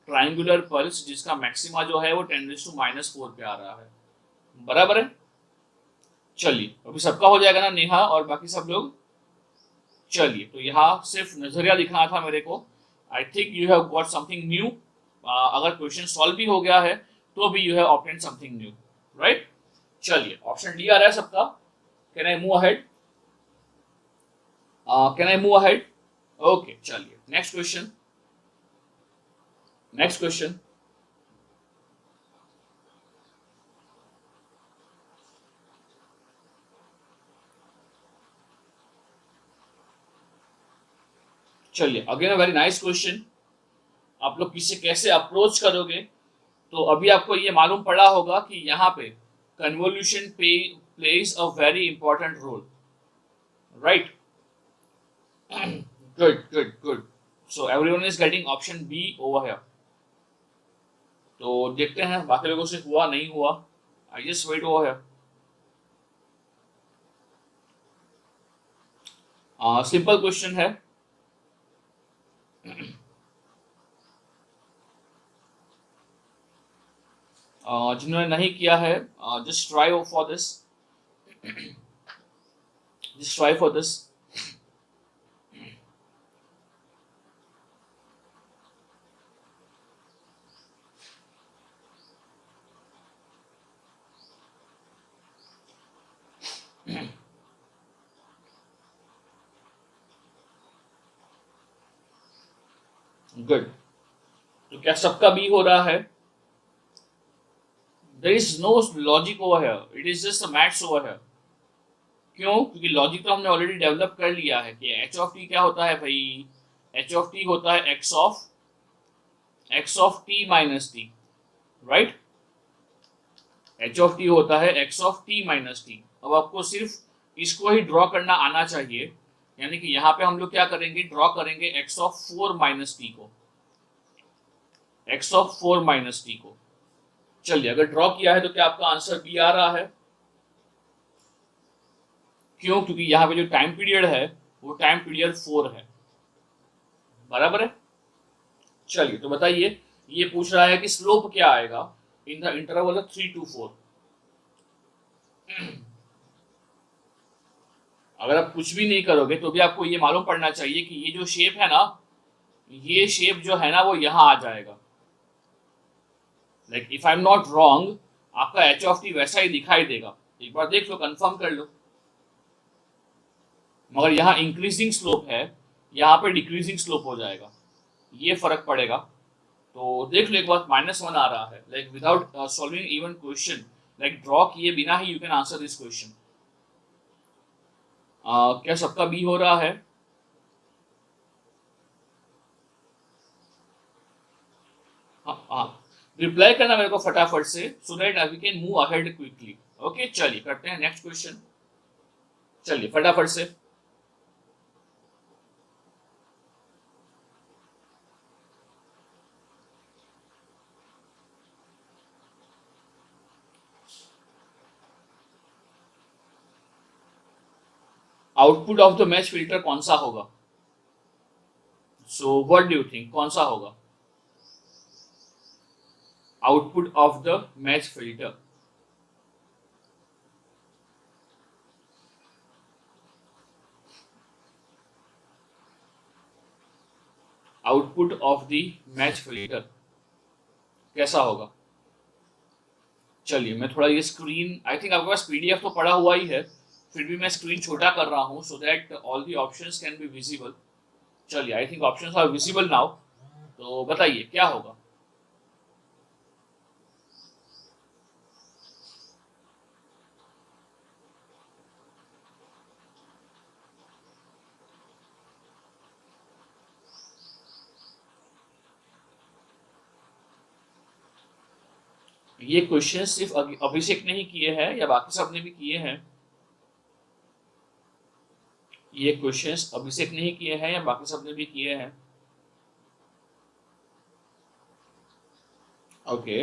triangular pulse जिसका मैक्सिमा जो है वो 10 रेज़ टू -4 पे आ रहा है. बराबर है. चलिए अभी सबका हो जाएगा ना, नेहा और बाकी सब लोग. चलिए तो यहाँ सिर्फ नजरिया दिखाना था मेरे को. I think you have got something new. अगर क्वेश्चन सॉल्व भी हो गया है तो भी you have obtain something new, right. चलिए ऑप्शन डी आ रहा है सबका. Can I move ahead, can I move ahead. Okay चलिए नेक्स्ट क्वेश्चन, नेक्स्ट क्वेश्चन. चलिए again a very nice question. आप लोग किसे कैसे अप्रोच करोगे, तो अभी आपको ये मालूम पड़ा होगा कि यहाँ पे convolution plays a very important role, right. Good good good. So everyone is getting option B over here. तो देखते हैं बाकी लोगों से हुआ नहीं हुआ. I just wait over here. Simple question है. जिन्होंने नहीं किया है just try for this, just try for this. Good. तो क्या सबका बी हो रहा है. There is no logic over here. It is just a maths over here. क्यों, क्योंकि लॉजिक तो हमने ऑलरेडी डेवलप कर लिया है कि h ऑफ t क्या होता है भाई, h ऑफ t होता है x of t minus t, right. h of t होता है x of t minus t. अब आपको सिर्फ इसको ही ड्रॉ करना आना चाहिए, यानी कि यहाँ पे हम लोग क्या करेंगे, ड्रॉ करेंगे x ऑफ 4 माइनस t को, x ऑफ 4 माइनस t को. चलिए, अगर ड्रॉ किया है तो क्या आपका आंसर बी आ रहा है? क्यों? क्योंकि यहाँ पे जो टाइम पीरियड है वो टाइम पीरियड 4 है, बराबर है। चलिए, तो बताइए, ये पूछ रहा है कि स्लोप क्या आएगा in the interval of 3 to 4। अगर आप कुछ भी नहीं करोगे तो भी आपको ये मालूम पड़ना चाहिए कि ये जो शेप है ना, ये शेप जो है ना वो यहाँ आ जाएगा। Like if I am not wrong, आपका एच ऑफ टी वैसा ही दिखाई देगा। एक बार देख लो, कंफर्म कर लो। मगर यहाँ इंक्रीजिंग स्लोप है, यहाँ पे डिक्रीजिंग स्लोप हो जाएगा, ये फर्क पड़ेगा। तो देख लो एक बार, -1 आ रहा है, like without solving even question, like draw किए बिना ही you can answer this question. क्या सबका बी हो रहा है? हाँ हाँ, रिप्लाई करना मेरे को फटाफट से, so that we can move ahead quickly. Okay, चलिए करते हैं नेक्स्ट क्वेश्चन। चलिए फटाफट से। Output of the match filter कौन सा होगा? So what do you think, कौन सा होगा output of the match filter? Output of the match filter कैसा होगा? चलिए, मैं थोड़ा ये स्क्रीन, आई थिंक आपके पास पीडीएफ तो पड़ा हुआ ही है, फिर भी मैं स्क्रीन छोटा कर रहा हूँ so that all the options can be visible. चलिए, I think options are visible now. तो बताइए क्या होगा? ये क्वेश्चन सिर्फ अभिषेक ने ही किए हैं या बाकी सब ने भी किए हैं? ये क्वेश्चंस अभिषेक ने ही किए हैं या बाकी सब ने भी किए हैं? ओके,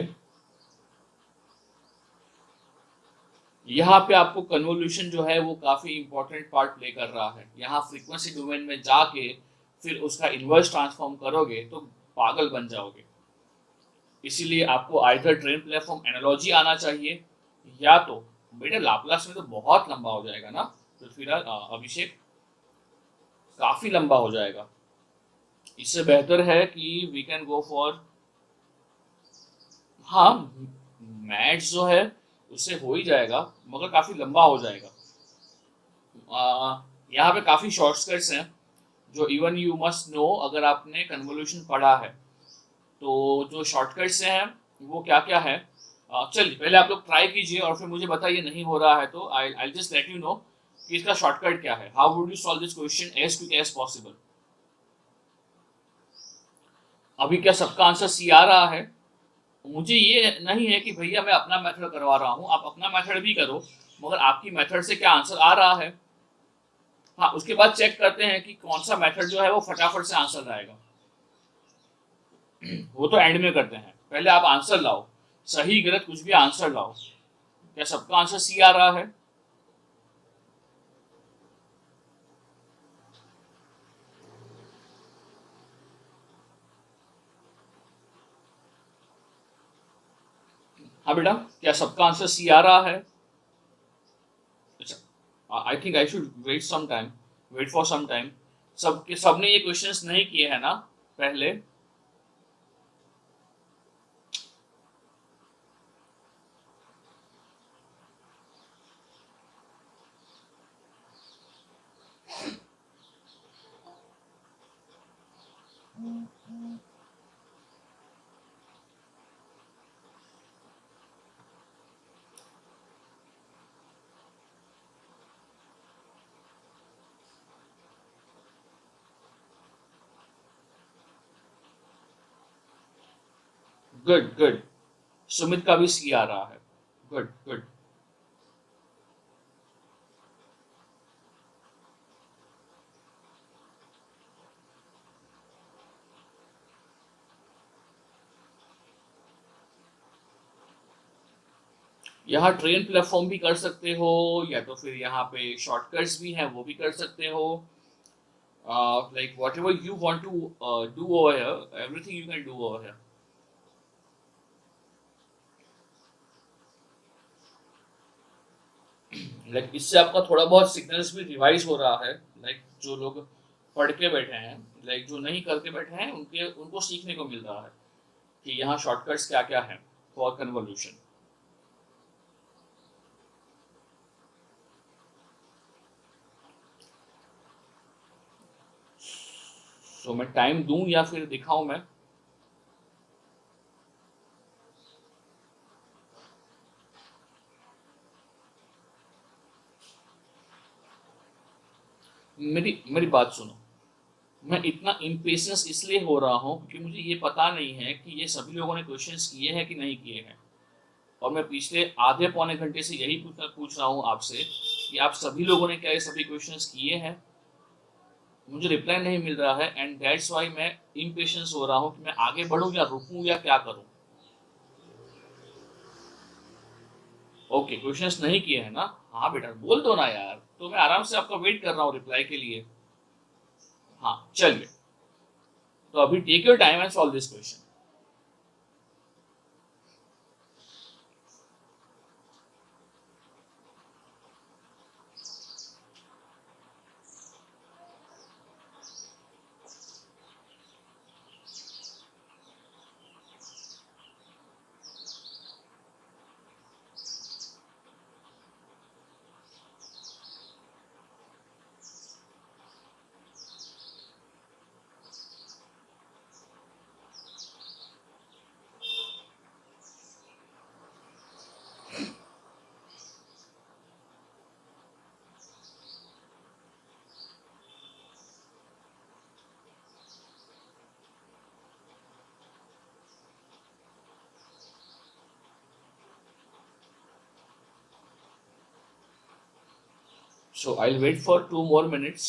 यहाँ पे आपको कन्वोल्यूशन जो है वो काफी इंपॉर्टेंट पार्ट प्ले कर रहा है। यहाँ फ्रीक्वेंसी डोमेन में जाके फिर उसका इन्वर्स ट्रांसफॉर्म करोगे तो पागल बन जाओगे। इसीलिए आपको आइदर ट्रेन प्लेटफॉर्म एनालॉजी आना चाहिए, या तो बेटा लाप्लास में तो बहुत लंबा हो जाएगा ना पृथ्वीराज, अभिषेक, काफी लंबा हो जाएगा। इससे बेहतर है कि वी कैन गो फॉर, हाँ, मैथ्स जो है उससे हो ही जाएगा, मगर काफी लंबा हो जाएगा। यहाँ पे काफी शॉर्टकट्स हैं जो इवन यू मस्ट नो अगर आपने कन्वोल्यूशन पढ़ा है। तो जो शॉर्टकट्स हैं वो क्या क्या है, चलिए पहले आप लोग ट्राई कीजिए और फिर मुझे बताइए, नहीं हो रहा है तो I just let you know कि इसका शॉर्टकट क्या है। How would you solve this question as quick as possible? अभी क्या सबका आंसर सी आ रहा है? मुझे ये नहीं है कि भैया मैं अपना मेथड करवा रहा हूँ, आप अपना मेथड भी करो, मगर आपकी मेथड से क्या आंसर आ रहा है? हाँ, उसके बाद चेक करते हैं कि कौन सा मेथड जो है वो फटाफट से आंसर लाएगा। वो तो एंड में करते हैं, पहले आप आंसर लाओ, सही गलत कुछ भी आंसर लाओ। क्या सबका आंसर सी आ रहा है? हाँ बेटा, क्या सबका आंसर सी आ रहा है? अच्छा, I think I should wait some time, wait for some time. सबने ये क्वेश्चंस नहीं किए हैं ना पहले? गुड गुड, सुमित का भी सी आ रहा है। Good good. यहाँ ट्रेन प्लेटफॉर्म भी कर सकते हो, या तो फिर यहाँ पे शॉर्टकट्स भी हैं वो भी कर सकते हो. Like whatever you want to do over here, everything you can do over here. Like इससे आपका थोड़ा बहुत सिग्नल्स भी रिवाइज हो रहा है. Like जो लोग पढ़ के बैठे हैं, like जो नहीं करके बैठे हैं, उनको सीखने को मिल रहा है कि यहाँ शॉर्टकट्स क्या क्या हैं फॉर कन्वोल्यूशन. तो मैं टाइम दूं या फिर दिखाऊं मैं? मेरी मेरी बात सुनो. मैं इतना इम्पेशंस इसलिए हो रहा हूँ क्योंकि मुझे ये पता नहीं है कि ये सभी लोगों ने क्वेश्चंस किए हैं कि नहीं किए हैं. और मैं पिछले आधे पौने घंटे से यही पूछ रहा हूँ आपसे कि आप सभी लोगों ने क्या ये सभी क्वेश्चंस किए हैं. मुझे रिप्लाई नहीं मिल रहा है, एंड दैट्स वाई मैं इम्पेशंस हो रहा हूँ कि मैं आगे बढ़ूँ या रुकूँ या क्या करूँ. ओके, क्वेश्चंस नहीं किए हैं ना? हाँ बेटा, बोल दो ना यार. तो मैं आराम से आपका वेट कर रहा हूँ रिप्लाई के लिए. हाँ चलिए, तो अभी take your time and solve this question. So I'll wait for 2 more minutes,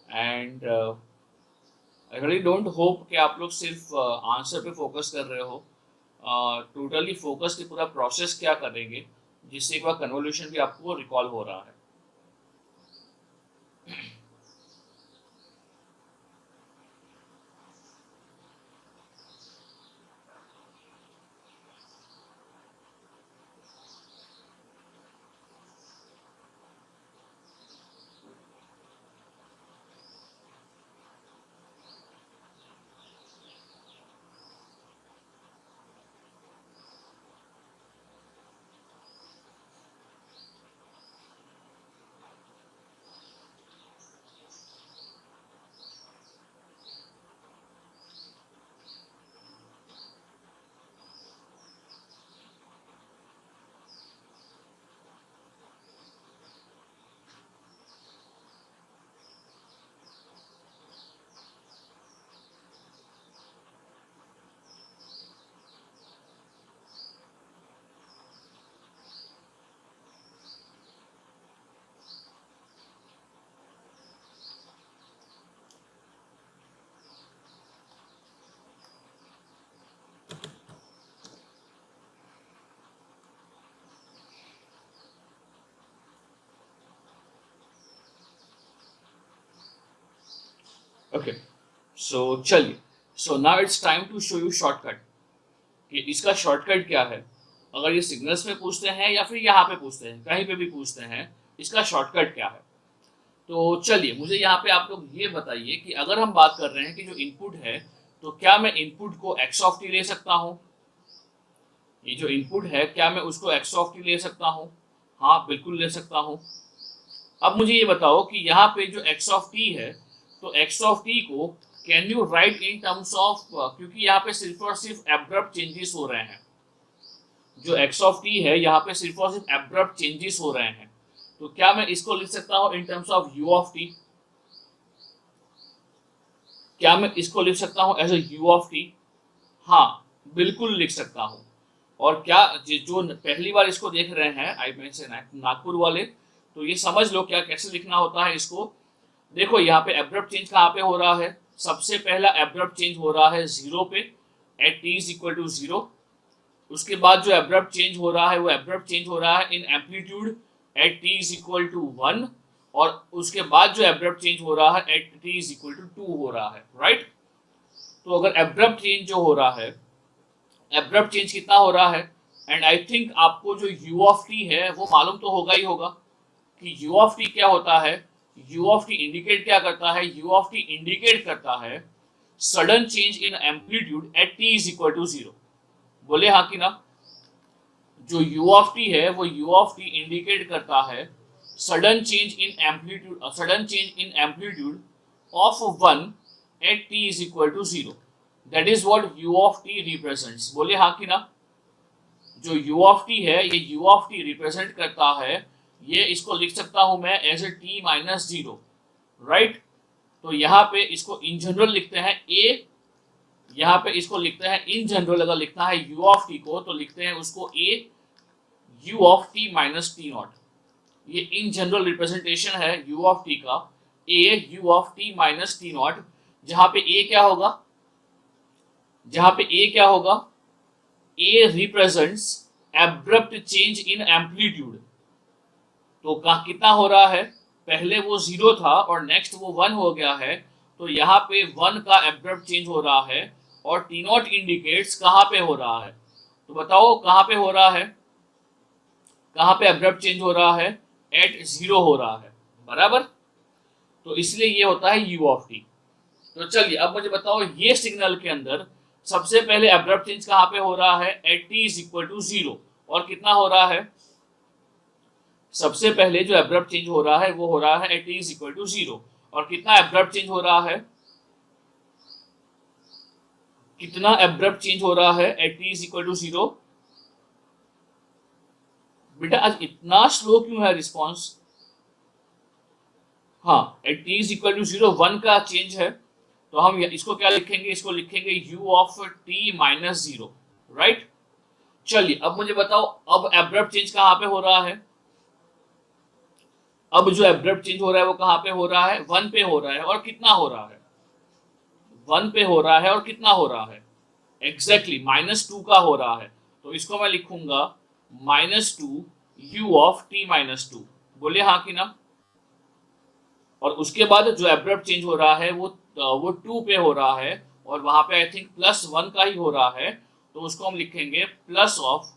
and I really don't hope कि आप लोग सिर्फ आंसर पे फोकस कर रहे हो. टोटली फोकस की पूरा प्रोसेस क्या करेंगे जिससे एक बार कन्वोल्यूशन भी आपको रिकॉल हो रहा है. ओके, सो चलिए. So now it's time to show you shortcut कि इसका शॉर्टकट क्या है. अगर ये सिग्नल्स में पूछते हैं या फिर यहाँ पे पूछते हैं, कहीं पे भी पूछते हैं, इसका शॉर्टकट क्या है. तो चलिए, मुझे यहाँ पे आप लोग ये बताइए कि अगर हम बात कर रहे हैं कि जो इनपुट है, तो क्या मैं इनपुट को एक्स ऑफ टी ले सकता हूँ? ये जो इनपुट है, क्या मैं उसको एक्स ऑफ टी ले सकता हूँ? हाँ बिल्कुल ले सकता हूँ. अब मुझे ये बताओ कि यहाँ पे जो एक्स ऑफ टी है, तो एक्स ऑफ टी को can you right in terms of, क्योंकि यहाँ पे सिर्फ और सिर्फ एब्रप्ट चेंजेस हो रहे हैं. जो एक्स ऑफ टी है, यहाँ पे सिर्फ और सिर्फ एब्रप्ट चेंजेस हो रहे हैं. तो क्या मैं इसको लिख सकता हूँ in terms of U of T? क्या मैं इसको लिख सकता हूँ as A U of T? हाँ बिल्कुल लिख सकता हूँ. और क्या जो पहली बार इसको देख रहे हैं, आई मीन से नागपुर वाले, तो ये समझ लो क्या कैसे लिखना होता है इसको. देखो यहाँ पे एब्रप्ट चेंज कहाँ पे हो रहा है? सबसे पहला एब्रप्ट चेंज हो रहा है जीरो पे, at T is equal to zero. उसके बाद जो एब्रप्ट चेंज हो रहा है वो एब्रप्ट चेंज हो रहा है in amplitude at t is equal to 1, और उसके बाद जो एब्रप्ट चेंज हो रहा है at t is equal to 2 हो रहा है, राइट। तो अगर एब्रप्ट चेंज जो हो रहा है, एब्रप्ट चेंज कितना हो रहा है, एंड आई थिंक आपको जो u ऑफ t है वो मालूम तो होगा ही होगा कि u ऑफ t क्या होता है। u ऑफ t इंडिकेट क्या करता है, u ऑफ t इंडिकेट करता है sudden change in amplitude at t is equal to 0। बोले हाँ कि ना। जो u ऑफ t है वो u ऑफ t इंडिकेट करता है sudden change in amplitude, sudden change in amplitude of 1 at t is equal to 0। That is what u of t represents. बोले हाँ कि ना। जो u ऑफ t है ये u ऑफ t रिप्रेजेंट करता है, ये इसको लिख सकता हूं मैं as A t minus 0, right. तो यहाँ पे इसको इन जनरल लिखते हैं a, यहाँ पे इसको लिखते हैं इन जनरल, अगर लिखना है u ऑफ t को तो लिखते हैं उसको a u of t minus t not. ये इन जनरल रिप्रेजेंटेशन है u ऑफ t का, a u of t minus t not, जहाँ पे a क्या होगा, जहाँ पे a क्या होगा, a represents abrupt change in amplitude. तो कितना हो रहा है, पहले वो 0 था और नेक्स्ट वो 1 हो गया है, तो यहाँ पे 1 का एब्रप्ट चेंज हो रहा है, और टी नॉट इंडिकेट्स कहाँ पे हो रहा है, तो बताओ कहाँ पे हो रहा है, कहाँ पे एब्रप्ट चेंज हो रहा है, एट 0 हो रहा है, बराबर। तो इसलिए ये होता है u ऑफ t। तो चलिए अब मुझे बताओ ये सिग्नल के अंदर सबसे पहले एब्रप्ट चेंज कहाँ पे हो रहा है, at t is equal to 0, और कितना हो रहा है, सबसे पहले जो एब्रप्ट चेंज हो रहा है वो हो रहा है at t is equal to 0, और कितना एब्रप्ट चेंज हो रहा है, कितना एब्रप्ट चेंज हो रहा है at t is equal to 0। बेटा आज इतना स्लो क्यों है रिस्पॉन्स। हाँ, at t is equal to 0 1 का चेंज है, तो हम इसको क्या लिखेंगे, इसको लिखेंगे u of t minus 0, right. चलिए अब मुझे बताओ अब एब्रप्ट चेंज कहाँ पे हो रहा है, अब जो एब्रप्ट चेंज हो रहा है वो कहाँ पे हो रहा है, 1 पे हो रहा है, और कितना हो रहा है, 1 पे हो रहा है, और कितना हो रहा है, एग्जैक्टली माइनस 2 का हो रहा है। तो इसको मैं लिखूंगा minus 2 u of t minus 2। बोले हाँ कि ना। और उसके बाद जो एब्रप्ट चेंज हो रहा है वो 2 पे हो रहा है, और वहां पे आई थिंक प्लस 1 का ही हो रहा है, तो उसको हम लिखेंगे plus of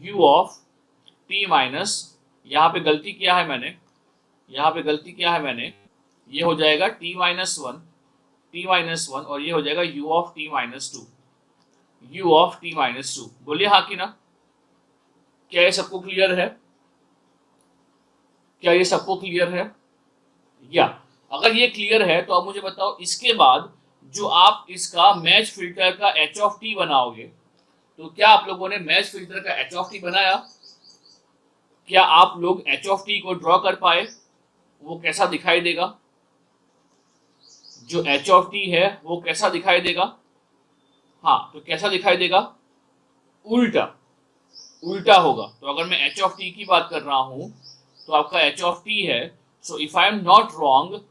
u of t minus, यहाँ पे गलती किया है मैंने, यहाँ पे गलती किया है मैंने, ये हो जाएगा t माइनस 1, t माइनस 1, और ये हो जाएगा u of t minus 2, u of t minus 2। बोलिए हाँ कि ना। क्या ये सबको क्लियर है, क्या ये सबको क्लियर है, या अगर ये क्लियर है तो अब मुझे बताओ इसके बाद जो आप इसका मैच फिल्टर का h ऑफ t बनाओगे, तो क्या आप लोगों ने मैच फिल्टर का h ऑफ t बनाया, क्या आप लोग h ऑफ t को ड्रॉ कर पाए, वो कैसा दिखाई देगा, जो h ऑफ t है वो कैसा दिखाई देगा, हाँ तो कैसा दिखाई देगा, उल्टा, उल्टा होगा। तो अगर मैं h ऑफ t की बात कर रहा हूं तो आपका h ऑफ t है, so if I am not wrong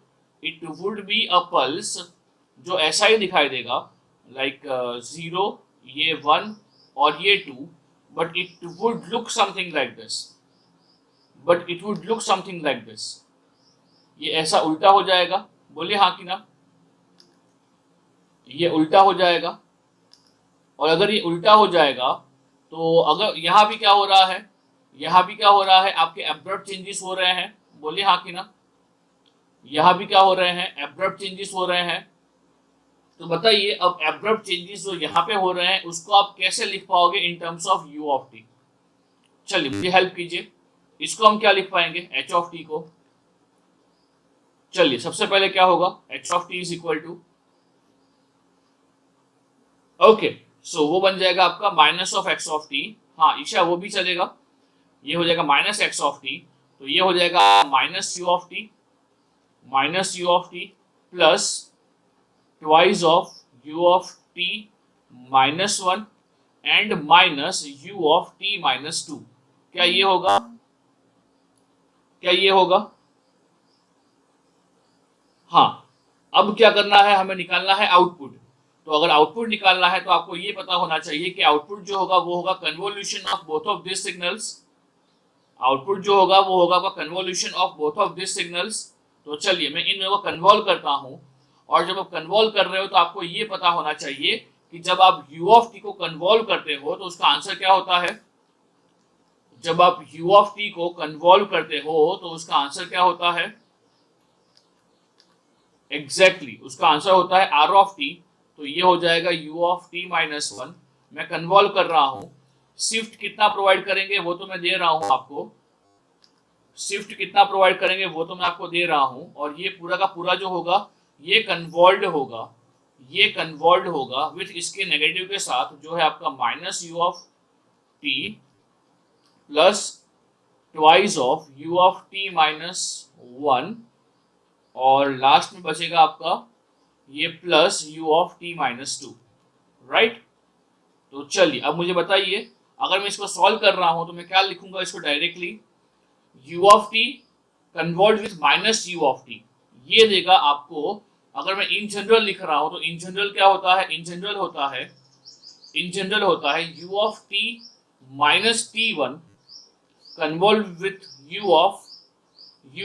it would be a pulse जो ऐसा ही दिखाई देगा, लाइक 0, ये 1 और ये 2, but it would look something like this, but it would look something like this, ये ऐसा उल्टा हो जाएगा। बोलिए हाँ कि ना, ये उल्टा हो जाएगा। और अगर ये उल्टा हो जाएगा तो अगर यहाँ भी क्या हो रहा है, यहाँ भी क्या हो रहा है, आपके एब्रप्ट चेंजेस हो रहे हैं। बोलिए हाँ कि ना, यहाँ भी क्या हो रहे हैं, एब्रप्ट चेंजेस हो रहे हैं। तो बताइए अब एब्रप्ट चेंजेस जो यहाँ पे हो रहे हैं उसको आप कैसे लिख पाओगे इन terms of u of t। चलिए मुझे हेल्प कीजिए, इसको हम क्या लिख पाएंगे h ऑफ t को। चलिए सबसे पहले क्या होगा, h of t is equal to, okay so वो बन जाएगा आपका minus of x of t, हाँ ईशा वो भी चलेगा, ये हो जाएगा माइनस x ऑफ t, तो ये हो जाएगा minus u of t, minus u of t plus twice of u of t minus 1 and minus u of t minus 2। क्या ये होगा, क्या ये होगा, हाँ। अब क्या करना है, हमें निकालना है आउटपुट। तो अगर आउटपुट निकालना है तो आपको ये पता होना चाहिए कि आउटपुट जो होगा वो होगा convolution of both of this signals. Output जो होगा वो होगा आपका convolution of both of this signals. तो चलिए मैं इन दोनों को कन्वॉल्व करता हूं। और जब आप कन्वॉल्व कर रहे हो तो आपको ये पता होना चाहिए कि जब आप u ऑफ t को कन्वॉल्व करते हो तो उसका आंसर क्या होता है। जब आप u ऑफ t को कन्वॉल्व करते हो तो उसका आंसर क्या होता है। एग्जैक्टली उसका आंसर होता है r ऑफ t। तो ये हो जाएगा u of t minus one. मैं कन्वॉल्व कर रहा हूं। शिफ्ट कितना प्रोवाइड करेंगे वो तो मैं दे रहा हूं आपको। शिफ्ट कितना प्रोवाइड करेंगे वो तो मैं आपको दे रहा हूं। और ये पूरा का पूरा जो होगा ये कन्वॉल्व होगा। ये कन्वॉल्व होगा विथ इसके नेगेटिव के साथ जो है आपका minus u of t plus twice of u of t minus one. और लास्ट में बचेगा आपका ये plus u of t minus two. Right. तो चलिए अब मुझे बताइए अगर मैं इसको सॉल्व कर रहा हूं तो मैं क्या लिखूंगा इसको directly. u of t convert with minus u of t ये देगा आपको। अगर मैं इन जनरल लिख रहा हूं तो इन जनरल क्या होता है। इन जनरल होता है u of t minus T one convert with u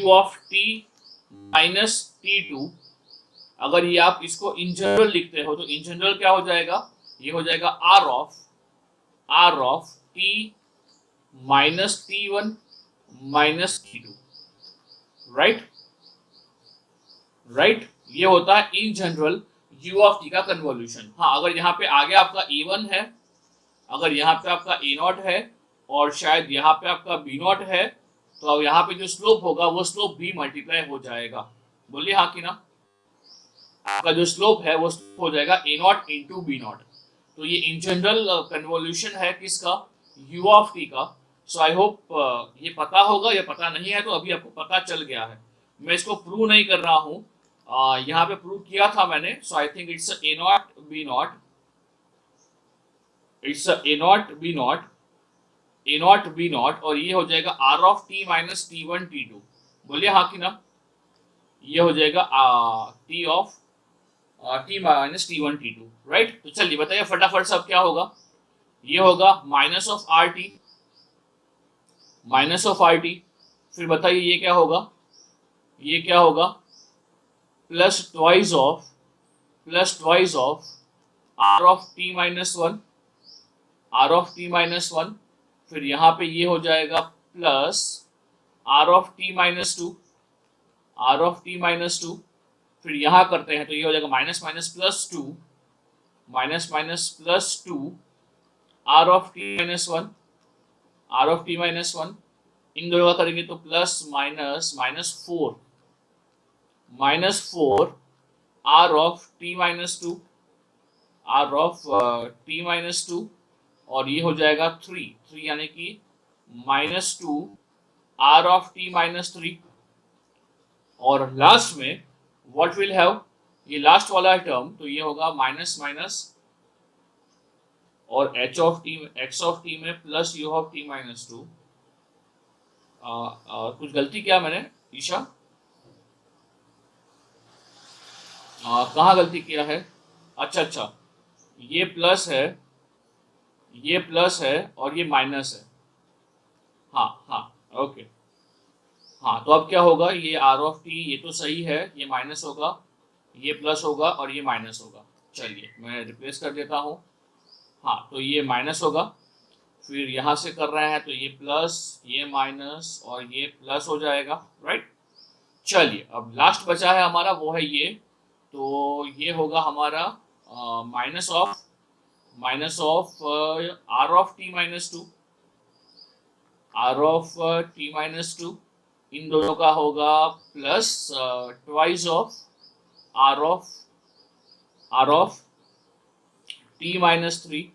of t minus T two. अगर ये आप इसको इन जनरल लिखते हो तो इन जनरल क्या हो जाएगा। ये हो जाएगा r of t minus T one minus T two. Right. ये होता है in general u of t का कन्वोल्यूशन। हाँ अगर यहाँ पे आगे आपका a1 है, अगर यहाँ पे आपका a0 है और शायद यहाँ पे आपका b0 है तो अब यहाँ पे जो स्लोप होगा वो स्लोप भी मल्टीप्लाई हो जाएगा। बोलिए हाँ कि ना। आपका जो स्लोप है वो स्लोप हो जाएगा a0 इंटू b0। तो ये इन जनरल कन्वोल्यूशन है किसका। u ऑफ t का। सो आई होप ये पता होगा या पता नहीं है तो अभी आपको पता चल गया है। मैं इसको प्रूव नहीं कर रहा हूँ। यहाँ पे प्रूव किया था मैंने। So I think it's a0 b0। It's a0 b0 और ये हो जाएगा r of t minus T one t two. बोलिए हाँ कि ना। ये हो जाएगा t of t minus T one t two. Right. तो चलिए बताइए फटाफट से अब क्या होगा। ये होगा माइनस ऑफ r t। फिर बताइए ये क्या होगा। ये क्या होगा plus twice of r of t minus one. फिर यहाँ पे ये हो जाएगा plus r of t minus two. फिर यहाँ करते हैं तो ये हो जाएगा minus minus plus two r of t minus one. इन दोनों का करेंगे तो plus minus four r of t minus two. और ये हो जाएगा थ्री यानी कि minus two r of t minus three. और लास्ट में व्हाट विल हैव ये लास्ट वाला टर्म तो ये होगा माइनस और x ऑफ t में plus u of t minus to. कुछ गलती किया मैंने ईशा। कहाँ गलती किया है। अच्छा ये प्लस है और ये माइनस है। हाँ ओके। हाँ तो अब क्या होगा ये r ऑफ t ये तो सही है। ये माइनस होगा, ये प्लस होगा और ये माइनस होगा। चलिए मैं रिप्लेस कर देता हूँ। हाँ तो ये माइनस होगा। फिर यहाँ से कर रहे हैं तो ये प्लस ये माइनस और ये प्लस हो जाएगा। राइट। चलिए अब लास्ट बचा है हमारा वो है ये। तो ये होगा हमारा minus of r of t minus two. इन दोनों का होगा plus twice of r of t minus three.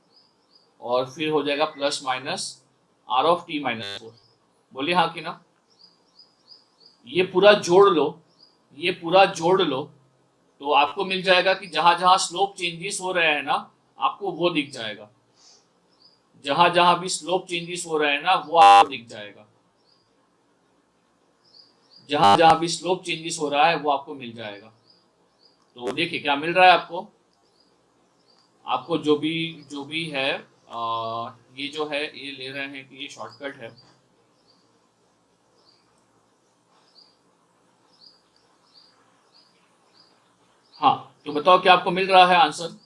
और फिर हो जाएगा plus minus r of t minus four. बोलिए हाँ कि ना। ये पूरा जोड़ लो तो आपको मिल जाएगा कि जहां जहां स्लोप चेंजेस हो रहे हैं ना आपको वो दिख जाएगा। जहां जहां भी स्लोप चेंजेस हो रहे हैं ना वो आपको दिख जाएगा। जहां जहां भी स्लोप चेंजेस हो रहा है वो आपको मिल जाएगा। तो देखिए क्या मिल रहा है आपको। आपको जो भी है ये जो है ये ले रहे हैं कि ये शॉर्टकट है। हाँ, तो बताओ क्या आपको मिल रहा है आंसर?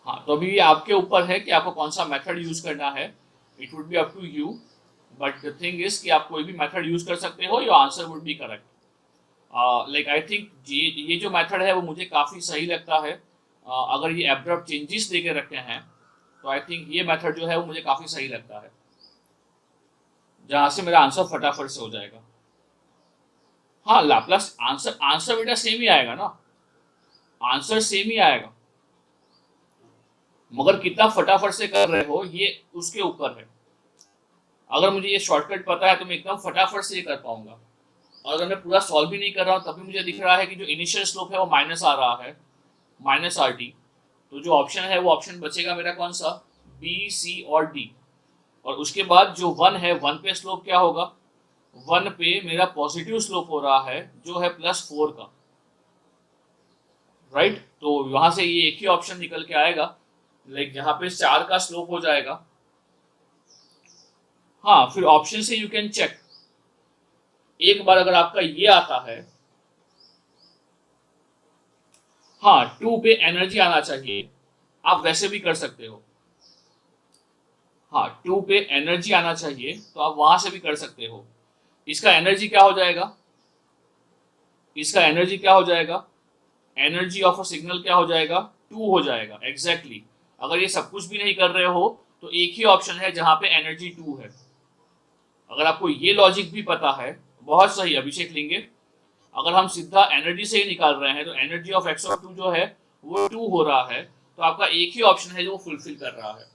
हाँ, तो अभी ये आपके ऊपर है कि आपको कौन सा मेथड यूज करना है। It would be up to you, but the thing is कि आप कोई भी मेथड यूज कर सकते हो, your answer would be correct. Like I think ये जो मेथड है वो मुझे काफ़ी सही लगता है। अगर ये एब्रप्ट चेंजेस दे के रखे हैं तो आई थिंक ये मेथड जो है वो मुझे काफ़ी सही लगता है, जहाँ से मेरा आंसर फटाफट से हो जाएगा। हाँ, लाप्लास आंसर आंसर बेटा सेम ही आएगा ना, आंसर सेम ही आएगा, मगर कितना फटाफट से कर रहे हो ये उसके ऊपर है। अगर मुझे ये शॉर्टकट पता है तो मैं एकदम फटाफट से ये कर पाऊंगा, और अगर मैं पूरा सॉल्व भी नहीं कर रहा हूँ तभी मुझे दिख रहा है कि जो इनिशियल स्लोप है वो माइनस आ रहा है, माइनस आर टी, तो जो ऑप्शन है वो ऑप्शन बचेगा मेरा कौन सा, बी सी और डी। और उसके बाद जो वन है, वन पे स्लोप क्या होगा, वन पे मेरा पॉजिटिव स्लोप हो रहा है जो है +4 का, राइट। तो वहां से ये एक ही ऑप्शन निकल के आएगा, लाइक जहाँ पे 4 का स्लोप हो जाएगा। हाँ, फिर ऑप्शन से यू कैन चेक, एक बार अगर आपका ये आता है, हाँ 2 पे एनर्जी आना चाहिए, आप वैसे भी कर सकते हो। हाँ, 2 पे एनर्जी आना चाहिए तो आप वहां से भी कर सकते हो। इसका एनर्जी क्या हो जाएगा, इसका एनर्जी क्या हो जाएगा, एनर्जी ऑफ अ सिग्नल क्या हो जाएगा, 2 हो जाएगा एग्जैक्टली exactly। अगर ये सब कुछ भी नहीं कर रहे हो तो एक ही ऑप्शन है जहां पे एनर्जी 2 है। अगर आपको ये लॉजिक भी पता है, बहुत सही अभिषेक लेंगे। अगर हम सीधा एनर्जी से ही निकाल रहे हैं तो एनर्जी ऑफ एक्स ऑफ 2 जो है वो 2 हो रहा है, तो आपका एक ही ऑप्शन है जो वो फुलफिल कर रहा है।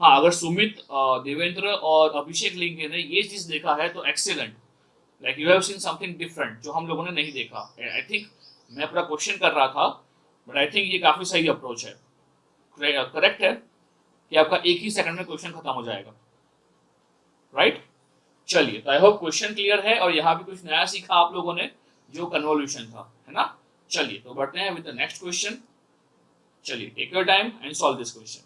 हाँ, अगर सुमित, देवेंद्र और अभिषेक लिंगे ने ये चीज देखा है तो excellent, like you have seen something different जो हम लोगों ने नहीं देखा। आई थिंक मैं पूरा क्वेश्चन कर रहा था, बट आई थिंक ये काफी सही अप्रोच है। करेक्ट है कि आपका एक ही सेकंड में क्वेश्चन खत्म हो जाएगा, राइट। चलिए, तो आई होप क्वेश्चन क्लियर है और यहाँ भी कुछ नया सीखा आप लोगों ने, जो कन्वोल्यूशन था, है ना। चलिए, तो बढ़ते हैं विद द नेक्स्ट क्वेश्चन। चलिए, take your time and solve this question.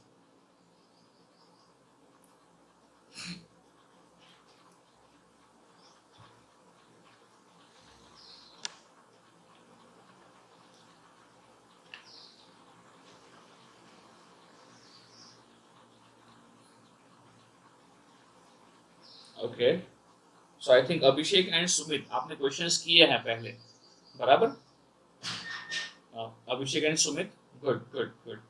Okay, so I think Abhishek and Sumit आपने क्वेश्चंस किए हैं पहले, बराबर। Abhishek and Sumit, good good good.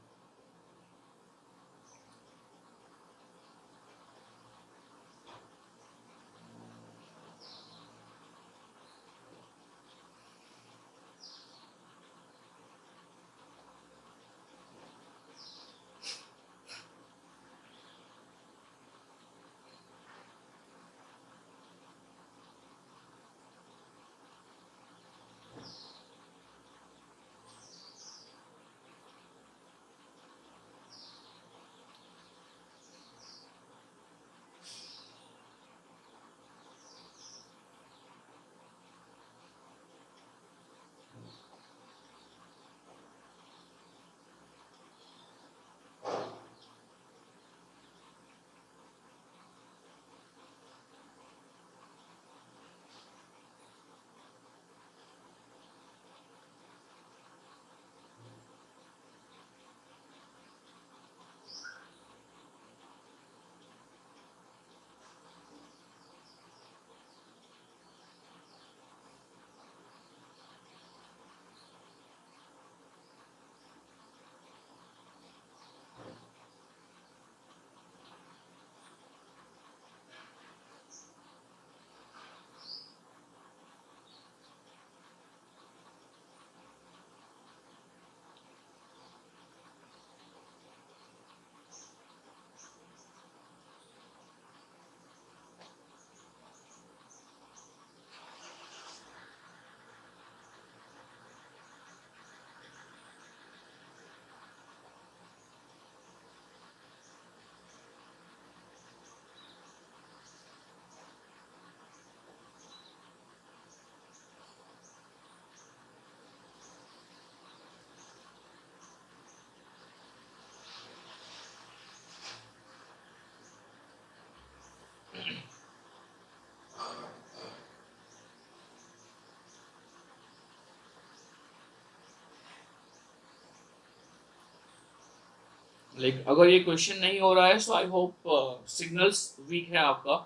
Like अगर ये क्वेश्चन नहीं हो रहा है so I hope signals weak है आपका,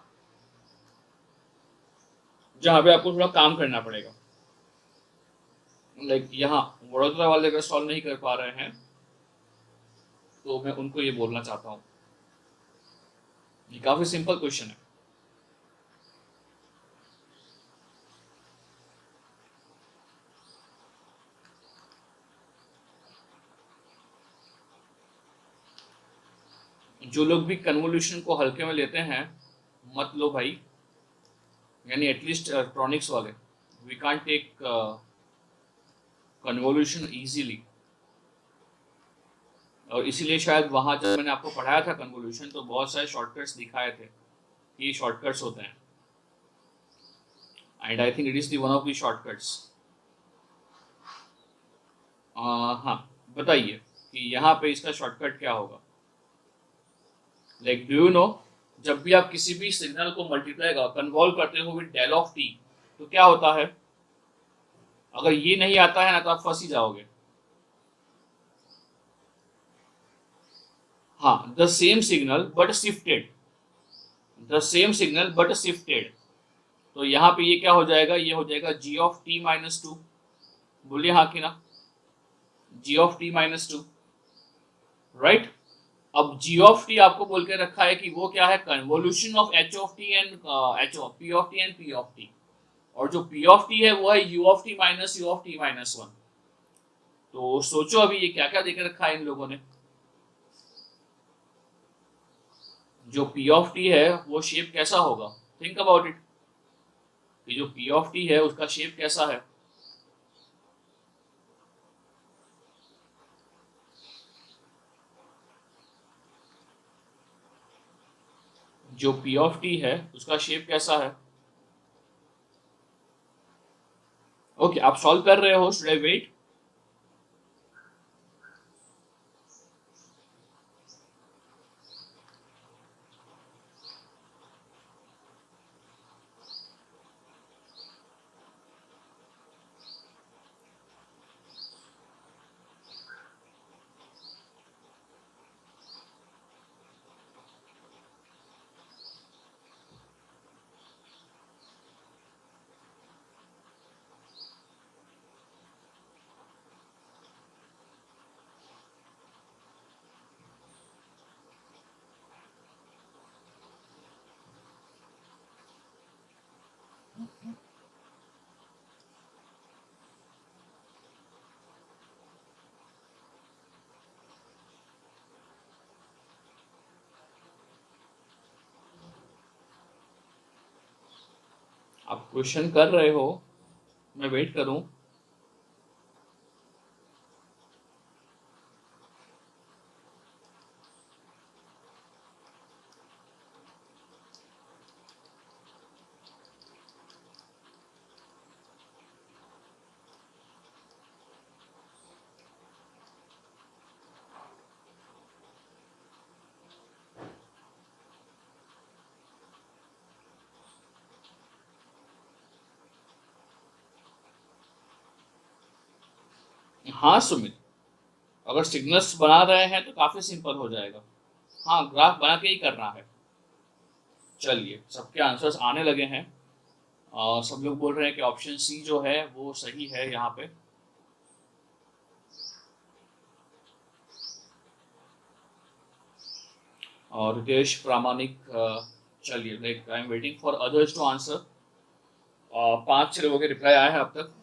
जहाँ पे आपको थोड़ा काम करना पड़ेगा। लाइक यहाँ वडोदरा वाले अगर सॉल्व नहीं कर पा रहे हैं तो मैं उनको ये बोलना चाहता हूँ, ये काफी सिंपल क्वेश्चन है। जो लोग भी कन्वोल्यूशन को हल्के में लेते हैं मत लो भाई, यानी एटलीस्ट इलेक्ट्रॉनिक्स वाले, we can't take convolution easily. और इसीलिए शायद वहाँ जब मैंने आपको पढ़ाया था कन्वोल्यूशन तो बहुत सारे शॉर्टकट्स दिखाए थे, ये शॉर्टकट्स होते हैं, and I think it is the one of the shortcuts. हाँ, बताइए कि यहाँ पे इसका शॉर्टकट क्या होगा। लाइक डू यू नो, जब भी आप किसी भी सिग्नल को मल्टीप्लाई कन्वॉल्व करते हो विद डेल ऑफ टी तो क्या होता है, अगर ये नहीं आता है ना तो आप फंस ही जाओगे। हाँ, the same signal but shifted, the same signal but shifted. तो यहाँ पे ये क्या हो जाएगा, ये हो जाएगा g of t minus two. बोलिए हाँ कि ना, g of t minus two, right. अब जी ऑफ टी आपको बोल के रखा है कि वो क्या है, convolution of H of T and H of P of T and P of T, और जो पी ऑफ टी है वो है you of t minus you of t minus one. तो सोचो अभी ये क्या क्या देकर रखा है इन लोगों ने। जो पी ऑफ टी है वो शेप कैसा होगा, थिंक अबाउट इट, कि जो पी ऑफ टी है उसका शेप कैसा है। जो पी ऑफ टी है उसका शेप कैसा है। ओके, आप सॉल्व कर रहे हो, शुड आई वेट। आप क्वेश्चन कर रहे हो, मैं वेट करूं। हाँ सुमित, अगर सिग्नल्स बना रहे हैं तो काफी सिंपल हो जाएगा। हाँ, ग्राफ बना के ही करना है। चलिए, सबके आंसर्स आने लगे हैं। सब लोग बोल रहे हैं कि ऑप्शन सी जो है वो सही है यहाँ पे। और रितेश प्रामाणिक, चलिए, like I am waiting for others to answer. 5 लोगों के रिप्लाई आए हैं अब तक।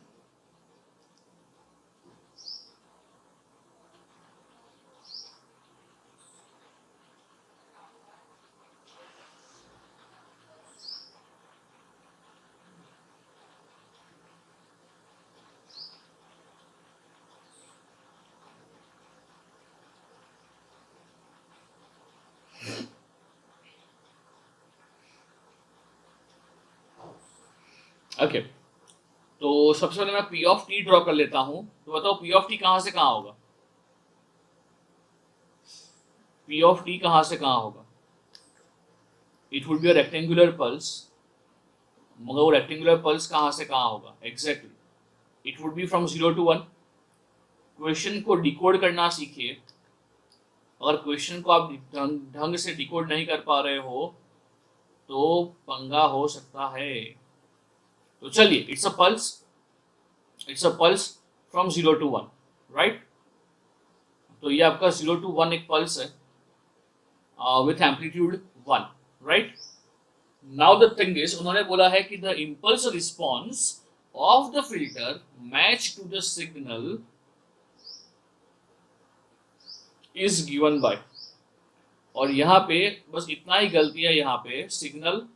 ओके, तो सबसे पहले मैं पी ऑफ टी ड्रॉ कर लेता हूँ, तो बताओ पी ऑफ टी कहाँ से कहाँ होगा। पी ऑफ टी कहाँ से कहाँ होगा, it would be a rectangular pulse, मगर वो रेक्टेंगुलर पल्स कहाँ से कहाँ होगा exactly, it would B from 0 to 1। Question को डिकोड करना सीखिए, अगर क्वेश्चन को आप ढंग से डिकोड नहीं कर पा रहे हो तो पंगा हो सकता है। तो चलिए, it's a pulse from 0 to 1, right. तो ये आपका 0 to 1 एक पल्स है with amplitude 1, right. Now the thing is, उन्होंने बोला है कि the impulse response of the filter match to the signal is given by, और यहाँ पे बस इतना ही गलती है, यहाँ पे सिग्नल,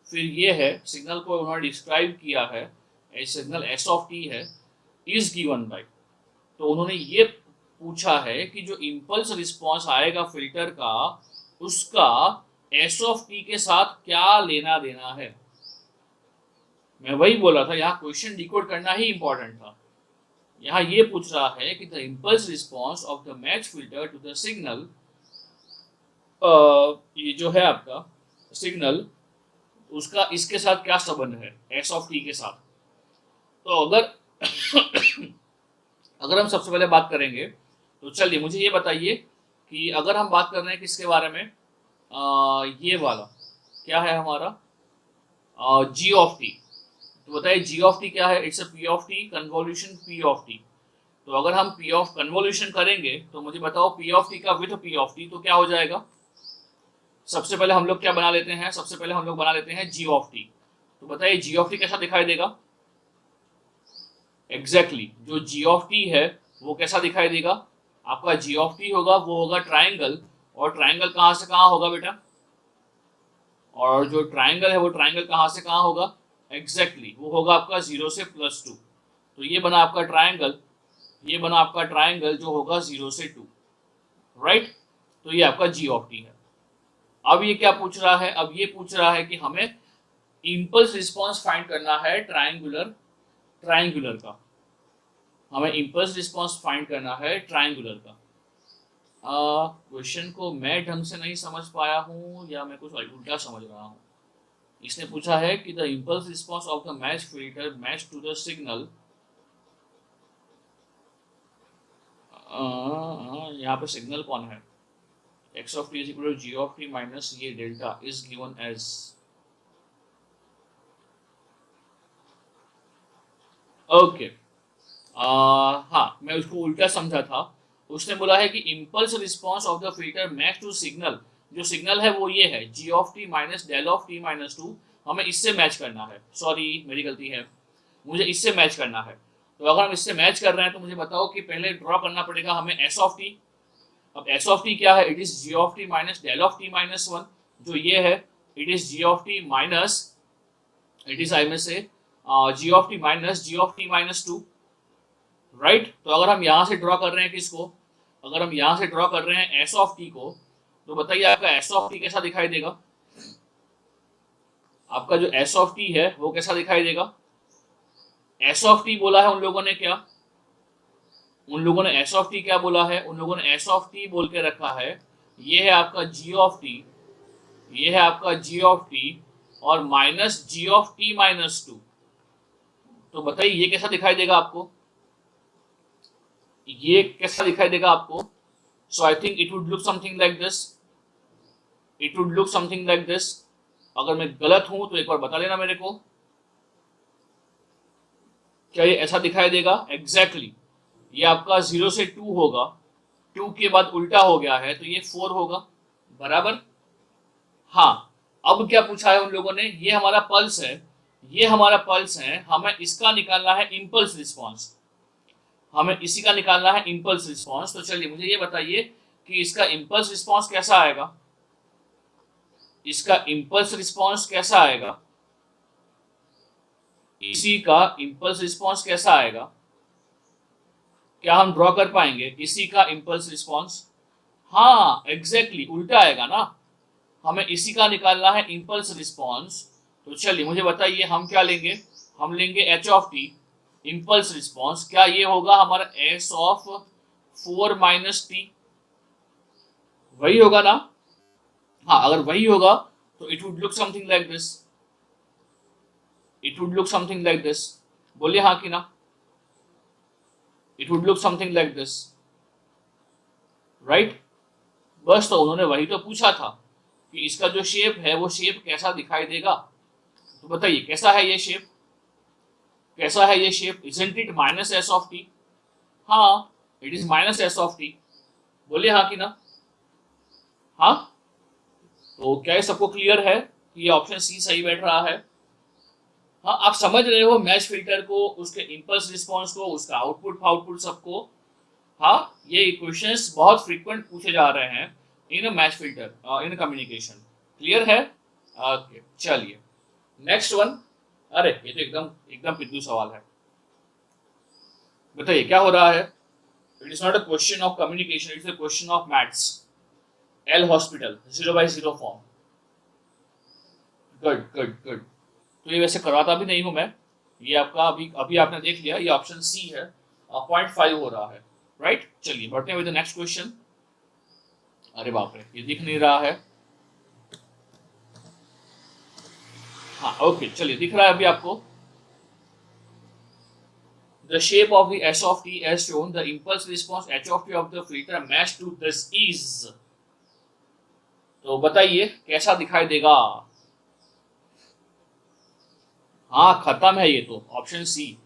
फिर ये है सिग्नल को उन्होंने डिस्क्राइब किया है, सिग्नल एस ऑफ टी है, इज गिवन बाय। तो उन्होंने ये पूछा है कि जो इम्पल्स रिस्पॉन्स आएगा फिल्टर का, उसका एस ऑफ टी के साथ क्या लेना देना है। मैं वही बोला था, यहाँ क्वेश्चन डिकोड करना ही इंपॉर्टेंट था। यहाँ ये पूछ रहा है कि the impulse response of the match filter to the signal, ये जो है आपका सिग्नल, उसका इसके साथ क्या संबंध है, एस ऑफ टी के साथ। तो अगर अगर हम सबसे पहले बात करेंगे, तो चलिए मुझे ये बताइए कि अगर हम बात कर रहे हैं किसके बारे में, ये वाला क्या है हमारा, जी ऑफ टी। तो बताइए जी ऑफ टी क्या है। It's a P of T convolution P of T. तो अगर हम पी ऑफ कन्वोल्यूशन करेंगे तो मुझे बताओ पी ऑफ टी का विथ पी ऑफ टी तो क्या हो जाएगा। सबसे पहले हम लोग क्या बना लेते हैं, सबसे पहले हम लोग बना लेते हैं जी ऑफ टी। तो बताइए जी ऑफ टी कैसा दिखाई देगा। एग्जैक्टली जो जी ऑफ टी है वो कैसा दिखाई देगा, आपका जी ऑफ टी होगा वो होगा ट्राइंगल, और ट्राइंगल कहाँ से कहाँ होगा बेटा, और जो ट्राइंगल है वो ट्राइंगल कहाँ से कहाँ होगा, एग्जैक्टली वो होगा आपका 0 से +2। तो ये बना आपका ट्राइंगल, ये बना आपका ट्राइंगल जो होगा 0 से 2, राइट। तो ये आपका जी ऑफ टी है। अब ये क्या पूछ रहा है, अब ये पूछ रहा है कि हमें इम्पल्स रिस्पॉन्स फाइंड करना है ट्राइंगुलर का, हमें इम्पल्स रिस्पॉन्स फाइंड करना है ट्राइंगुलर का। क्वेश्चन को मैं ढंग से नहीं समझ पाया हूँ या मैं कुछ उल्टा समझ रहा हूँ। इसने पूछा है कि the impulse response of the match filter match to the signal, यहाँ पे सिग्नल कौन है, x of t is equal to g of t minus ये delta is given as, okay. हाँ, मैं उसको उल्टा समझा था। उसने बोला है कि impulse response of the filter match to signal, जो सिग्नल है वो ये है g of t minus del of t minus 2, हमें इससे मैच करना है। सॉरी मेरी गलती है, मुझे इससे मैच करना है। तो अगर हम इससे मैच कर रहे हैं तो मुझे बताओ कि पहले ड्रॉ करना पड़ेगा हमें s ऑफ t। अब s ऑफ t क्या है, it is g of t minus del of t minus 1, जो ये है it is g of t minus, it is I में से g of t minus g of t minus 2, right. तो अगर हम यहाँ से ड्रॉ कर रहे हैं किसको, अगर हम यहाँ से ड्रॉ कर रहे हैं s ऑफ t को, तो बताइए आपका s ऑफ t कैसा दिखाई देगा। आपका जो s ऑफ t है वो कैसा दिखाई देगा। s ऑफ t बोला है उन लोगों ने क्या, उन लोगों ने s ऑफ t क्या बोला है, उन लोगों ने s ऑफ t बोल के रखा है, ये है आपका g ऑफ t, ये है आपका g ऑफ t और minus g of t minus 2। तो बताइए ये कैसा दिखाई देगा आपको, ये कैसा दिखाई देगा आपको। So I think it would look something like this, it would look something like this. अगर मैं गलत हूं तो एक बार बता देना मेरे को, क्या ये ऐसा दिखाई देगा। एग्जैक्टली ये आपका 0 से 2 होगा, 2 के बाद उल्टा हो गया है तो ये 4 होगा, बराबर। हाँ, अब क्या पूछा है उन लोगों ने, ये हमारा पल्स है, ये हमारा पल्स है, हमें इसका निकालना है इम्पल्स रिस्पॉन्स, हमें इसी का निकालना है इम्पल्स रिस्पॉन्स। तो चलिए मुझे ये बताइए कि इसका इम्पल्स रिस्पॉन्स कैसा आएगा, इसका इम्पल्स रिस्पॉन्स कैसा आएगा, इसी का इम्पल्स रिस्पॉन्स कैसा आएगा, क्या हम ड्रॉ कर पाएंगे इसी का इम्पल्स रिस्पॉन्स। हाँ एग्जैक्टली उल्टा आएगा ना, हमें इसी का निकालना है इम्पल्स रिस्पॉन्स। तो चलिए मुझे बताइए हम क्या लेंगे, हम लेंगे H of T impulse response, क्या ये होगा हमारा एस ऑफ 4 माइनस टी, वही होगा ना। हाँ अगर वही होगा तो it would look something like this, it would look something like this, बोलिए हाँ कि ना, it would look something like this, right. बस तो उन्होंने वही तो पूछा था कि इसका जो शेप है वो शेप कैसा दिखाई देगा। तो बताइए कैसा है ये शेप, कैसा है ये shape, isn't it minus s of T. हाँ, it is minus s of t. बोलिए हाँ कि ना। हाँ, तो क्या ये सबको क्लियर है कि ये ऑप्शन सी सही बैठ रहा है। हाँ, आप समझ रहे हो मैच फिल्टर को, उसके इम्पल्स रिस्पॉन्स को, उसका आउटपुट आउटपुट सबको। हाँ, ये क्वेश्चंस बहुत फ्रीक्वेंट पूछे जा रहे हैं in match filter in communication. Clear है। ओके चलिए नेक्स्ट वन। अरे ये तो एकदम एकदम पिद्दू सवाल है। बताइए क्या हो रहा है। It is not a question of communication, it's a question of maths. L hospital 0/0 form. Good good good. तो ये वैसे करवाता भी नहीं हूं मैं। ये आपका अभी अभी आपने देख लिया, ये ऑप्शन सी है। 0.5 हो रहा है। राइट, चलिए बढ़ते हैं विद द नेक्स्ट क्वेश्चन। अरे बाप रे, ये दिख नहीं रहा है। हाँ ओके चलिए, दिख रहा है अभी आपको। The shape of the S of t as shown, the impulse response h of t of the filter match to this is। तो बताइए कैसा दिखाई देगा। हाँ खत्म है ये तो, ऑप्शन सी।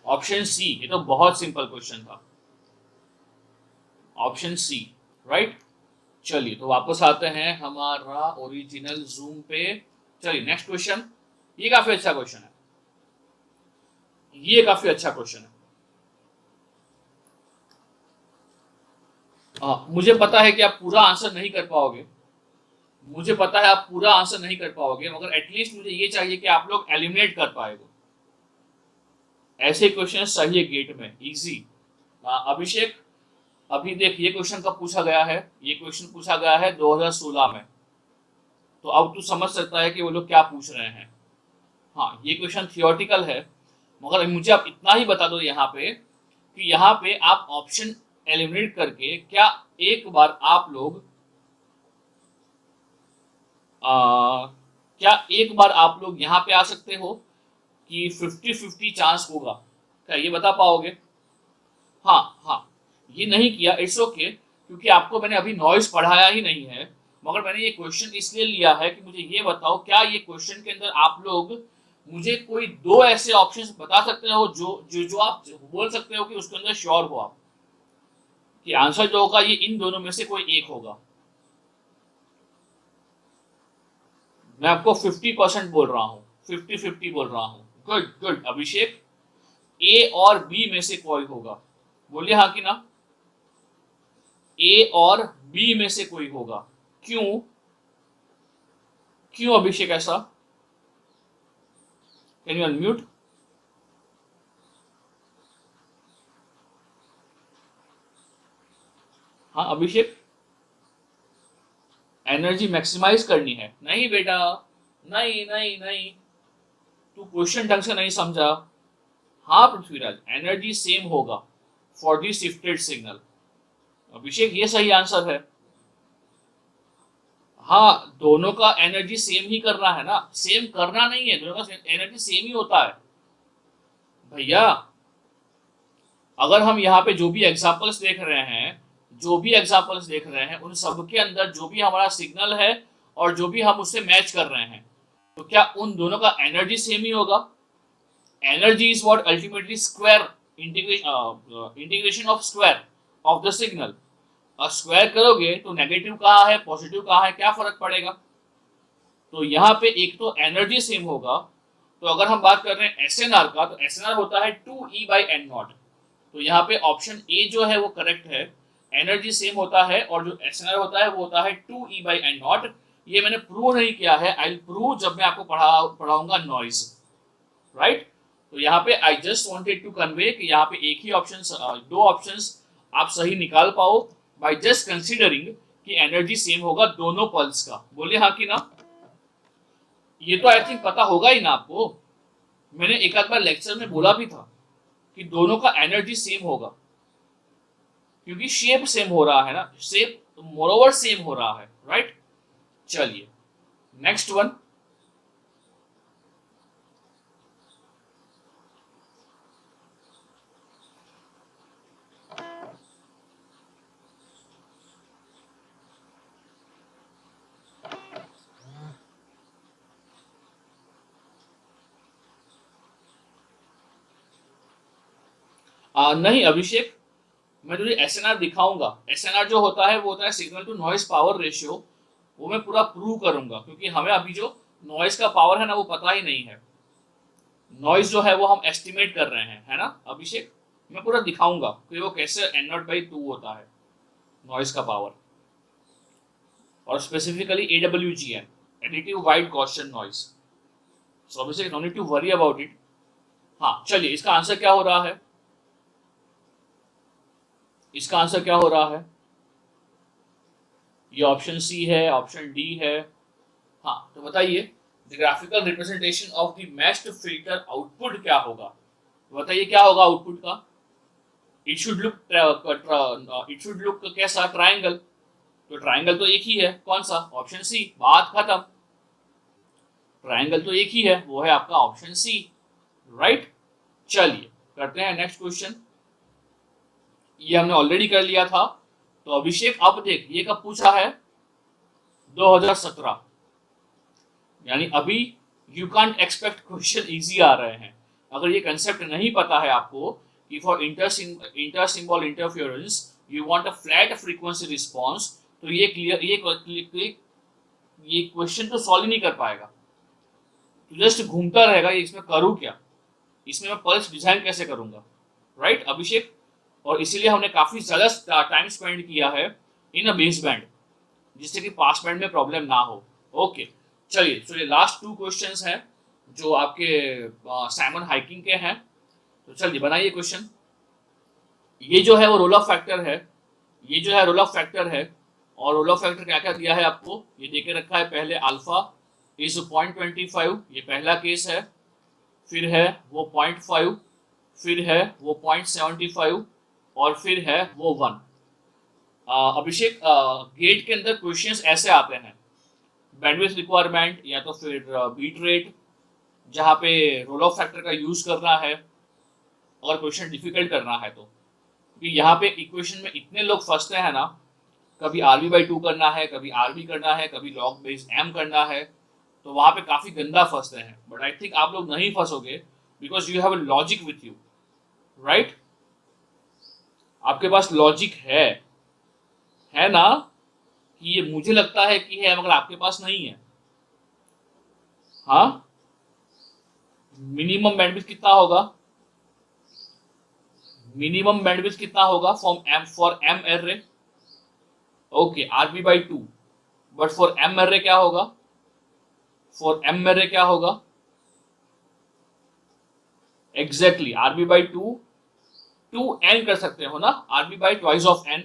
ऑप्शन सी, ये तो बहुत सिंपल क्वेश्चन था। Option C, right. चलिए तो वापस आते हैं हमारा ओरिजिनल जूम पे। चलिए नेक्स्ट क्वेश्चन। ये काफी अच्छा क्वेश्चन है, ये काफी अच्छा क्वेश्चन है। मुझे पता है कि आप पूरा आंसर नहीं कर पाओगे, मुझे पता है आप पूरा आंसर नहीं कर पाओगे, मगर एटलीस्ट मुझे ये चाहिए कि आप लोग एलिमिनेट कर पाएंगे। ऐसे क्वेश्चन चाहिए गेट में, इजी। अभिषेक, अभी देख ये क्वेश्चन कब पूछा गया है, ये क्वेश्चन पूछा गया है 2016 में। तो अब तू समझ सकता है कि वो लोग क्या पूछ रहे हैं। हाँ ये क्वेश्चन थियोरटिकल है, मगर मुझे आप इतना ही बता दो यहाँ पे कि यहाँ पे आप ऑप्शन एलिमिनेट करके क्या एक बार आप लोग क्या एक बार आप लोग यहाँ पे आ सकते हो कि 50-50 चांस होगा, क्या ये बता पाओगे। हाँ हाँ, ये नहीं किया, इट्स ओके क्योंकि आपको मैंने अभी नॉइज पढ़ाया ही नहीं है। मगर मैंने ये क्वेश्चन इसलिए लिया है कि मुझे ये बताओ क्या ये क्वेश्चन के अंदर आप लोग मुझे कोई दो ऐसे ऑप्शंस बता सकते हो जो जो जो आप बोल सकते हो कि उसके अंदर श्योर हो आप कि आंसर जो होगा ये इन दोनों में से कोई एक होगा। मैं आपको 50% बोल रहा हूँ, 50-50 बोल रहा हूँ। गुड गुड अभिषेक, ए और बी में से कोई होगा। बोलिए हाँ कि ना। ए और बी में से कोई होगा। क्यों, क्यों अभिषेक ऐसा। Can you unmute. हाँ अभिषेक, एनर्जी मैक्सिमाइज करनी है। नहीं बेटा, नहीं नहीं नहीं, तू क्वेश्चन ढंग से नहीं समझा। हाँ पृथ्वीराज, एनर्जी सेम होगा फॉर दी शिफ्टेड सिग्नल। अभिषेक ये सही आंसर है। हाँ दोनों का एनर्जी सेम ही करना है ना, सेम करना नहीं है, दोनों का एनर्जी सेम ही होता है भैया। अगर हम यहाँ पे जो भी एग्जांपल्स देख रहे हैं, जो भी एग्जांपल्स देख रहे हैं उन सब के अंदर जो भी हमारा सिग्नल है और जो भी हम उससे मैच कर रहे हैं, तो क्या उन दोनों का एनर्जी सेम ही होगा। Energy is what ultimately square integration of square of the signal. और स्क्वायर करोगे तो नेगेटिव कहाँ है पॉजिटिव कहाँ है, क्या फर्क पड़ेगा। तो यहाँ पे एक तो एनर्जी सेम होगा। तो अगर हम बात कर रहे हैं एस एन आर का, तो एस एन आर होता है 2E/n0। तो यहाँ पे ऑप्शन ए जो है वो करेक्ट है। एनर्जी सेम होता है और जो एस एन आर होता है वो होता है 2E/n0। ये मैंने प्रूव नहीं किया है, आई प्रूव जब मैं आपको पढ़ाऊंगा नॉइज। राइट। तो यहाँ पे I just wanted to convey कि यहाँ पे एक ही ऑप्शन, दो ऑप्शंस आप सही निकाल पाओ बाय जस्ट कंसीडरिंग कि एनर्जी सेम होगा दोनों पल्स का। बोलिए हाँ कि ना। ये तो आई थिंक पता होगा ही ना आपको, मैंने एक आध बार लेक्चर में बोला भी था कि दोनों का एनर्जी सेम होगा क्योंकि शेप सेम हो रहा है ना, शेप मोरोवर सेम हो रहा है। राइट। चलिए नेक्स्ट वन। नहीं अभिषेक, मैं तुझे एसएनआर दिखाऊंगा। एसएनआर जो होता है वो होता है signal to noise power ratio. वो मैं पूरा प्रूव करूंगा, क्योंकि हमें अभी जो नॉइस का पावर है ना वो पता ही नहीं है। नॉइस जो है वो हम एस्टिमेट कर रहे हैं, है ना अभिषेक। मैं पूरा दिखाऊंगा कि वो कैसे n0/2 होता है नॉइस का पावर, और specifically AWGN, additive white Gaussian noise. So Abhishek no need to worry about it. हाँ चलिए, इसका आंसर क्या हो रहा है? इसका आंसर क्या हो रहा है? ये ऑप्शन सी है, ऑप्शन डी है। हाँ तो बताइए, the graphical representation of the matched filter output क्या होगा? तो बताइए क्या होगा आउटपुट का? इट शुड लुक कैसा? ट्राइंगल। तो ट्राइंगल तो एक ही है, कौन सा? Option C. बात खत्म। ट्राइंगल तो एक ही है, वो है आपका ऑप्शन सी, राइट। चलिए करते हैं नेक्स्ट क्वेश्चन। ये हमने ऑलरेडी कर लिया था। तो अभिषेक अब देख, ये कब पूछा है? 2017। यानी अभी you can't expect question easy आ रहे हैं। अगर ये कंसेप्ट नहीं पता है आपको कि for inter symbol interference you want a flat frequency response, तो ये क्वेश्चन तो सॉल्व ही नहीं कर पाएगा। तो जस्ट घूमता रहेगा, ये इसमें करूँ क्या, इसमें मैं पल्स डिजाइन कैसे करूंगा, राइट अभिषेक। और इसीलिए हमने काफी ज्यादा टाइम स्पेंड किया है इन अ बेस बैंड, जिससे कि पास बैंड में प्रॉब्लम ना हो। ओके चलिए, तो ये लास्ट 2 क्वेश्चंस हैं जो आपके साइमन हाइकिंग के हैं। तो चलिए बनाइए क्वेश्चन। ये जो है वो रोल ऑफ फैक्टर है, ये जो है रोल ऑफ फैक्टर है। और रोल ऑफ फैक्टर क्या क्या दिया है आपको, ये देके रखा है। पहले अल्फा इज 0.25, ये पहला केस है। फिर है वो 0.5, फिर है वो 0.75, और फिर है वो 1। अभिषेक गेट के अंदर क्वेश्चंस ऐसे आते हैं, बैंडविड्थ रिक्वायरमेंट या तो फिर बीट रेट, जहाँ पे रोल ऑफ फैक्टर का यूज करना है और क्वेश्चन डिफिकल्ट करना है। तो क्योंकि यहाँ पे इक्वेशन में इतने लोग फंसते हैं ना, कभी RB/2 करना है, कभी RB करना है, कभी log बेस m करना है, तो वहां पे काफी गंदा फंसते हैं। बट आई थिंक आप लोग नहीं फंसोगे, because you have a logic with you, right. आपके पास लॉजिक है ना। कि ये मुझे लगता है कि है, मगर आपके पास नहीं है। हाँ, मिनिमम बैंडविड्थ कितना होगा? मिनिमम बैंडविड्थ कितना होगा फॉर एम एर्रे? ओके, RB/2। But for M array क्या होगा? फॉर एम एर्रे क्या होगा? एग्जैक्टली RB/2 2n कर सकते हो ना, RB/2 ऑफ n,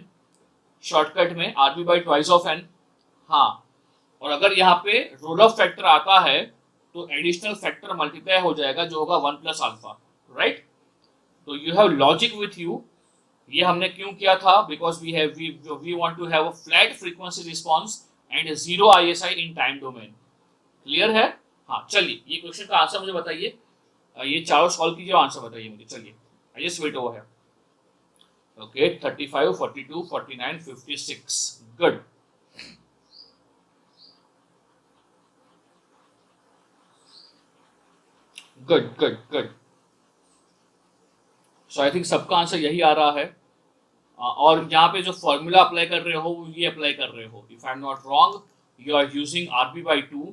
शॉर्टकट में RB/2 ऑफ n। हाँ, और अगर यहाँ पे रोल ऑफ फैक्टर आता है तो एडिशनल फैक्टर मल्टीप्लाई हो जाएगा, जो होगा 1 + अल्फा, राइट। तो you have logic with you. ये हमने क्यों किया था? Because we want to have a flat frequency response and 0 ISI in time domain. Clear है? हाँ चलिए, ये क्वेश्चन का आंसर मुझे बताइए। ये चारों सॉल्व कीजिए, आंसर बताइए मुझे। चलिए आई जस्ट वेट ओवर है। Okay 35, 42, 49, 56। Good. Good good good. So I think सबका आंसर यही आ रहा है। और यहाँ पे जो फॉर्मूला अप्लाई कर रहे हो वो ये अप्लाई कर रहे हो। If I am not wrong, you are using RB/2,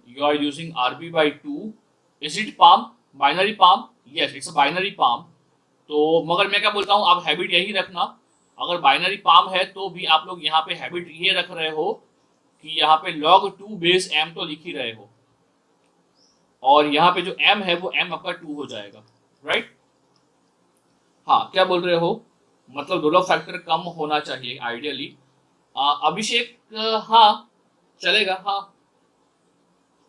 you are using RB/2। Is it palm? Binary palm? Yes, it's a binary palm। तो मगर मैं क्या बोलता हूँ, आप हैबिट यही रखना। अगर बाइनरी पाम है तो भी आप लोग यहाँ पे हैबिट ये रख रहे हो कि यहाँ पे log2 बेस m तो लिख ही रहे हो, और यहाँ पे जो m है वो m आपका 2 हो जाएगा, राइट। हाँ क्या बोल रहे हो? मतलब रोल ऑफ फैक्टर कम होना चाहिए आइडियली। अभिषेक हाँ चलेगा। हाँ,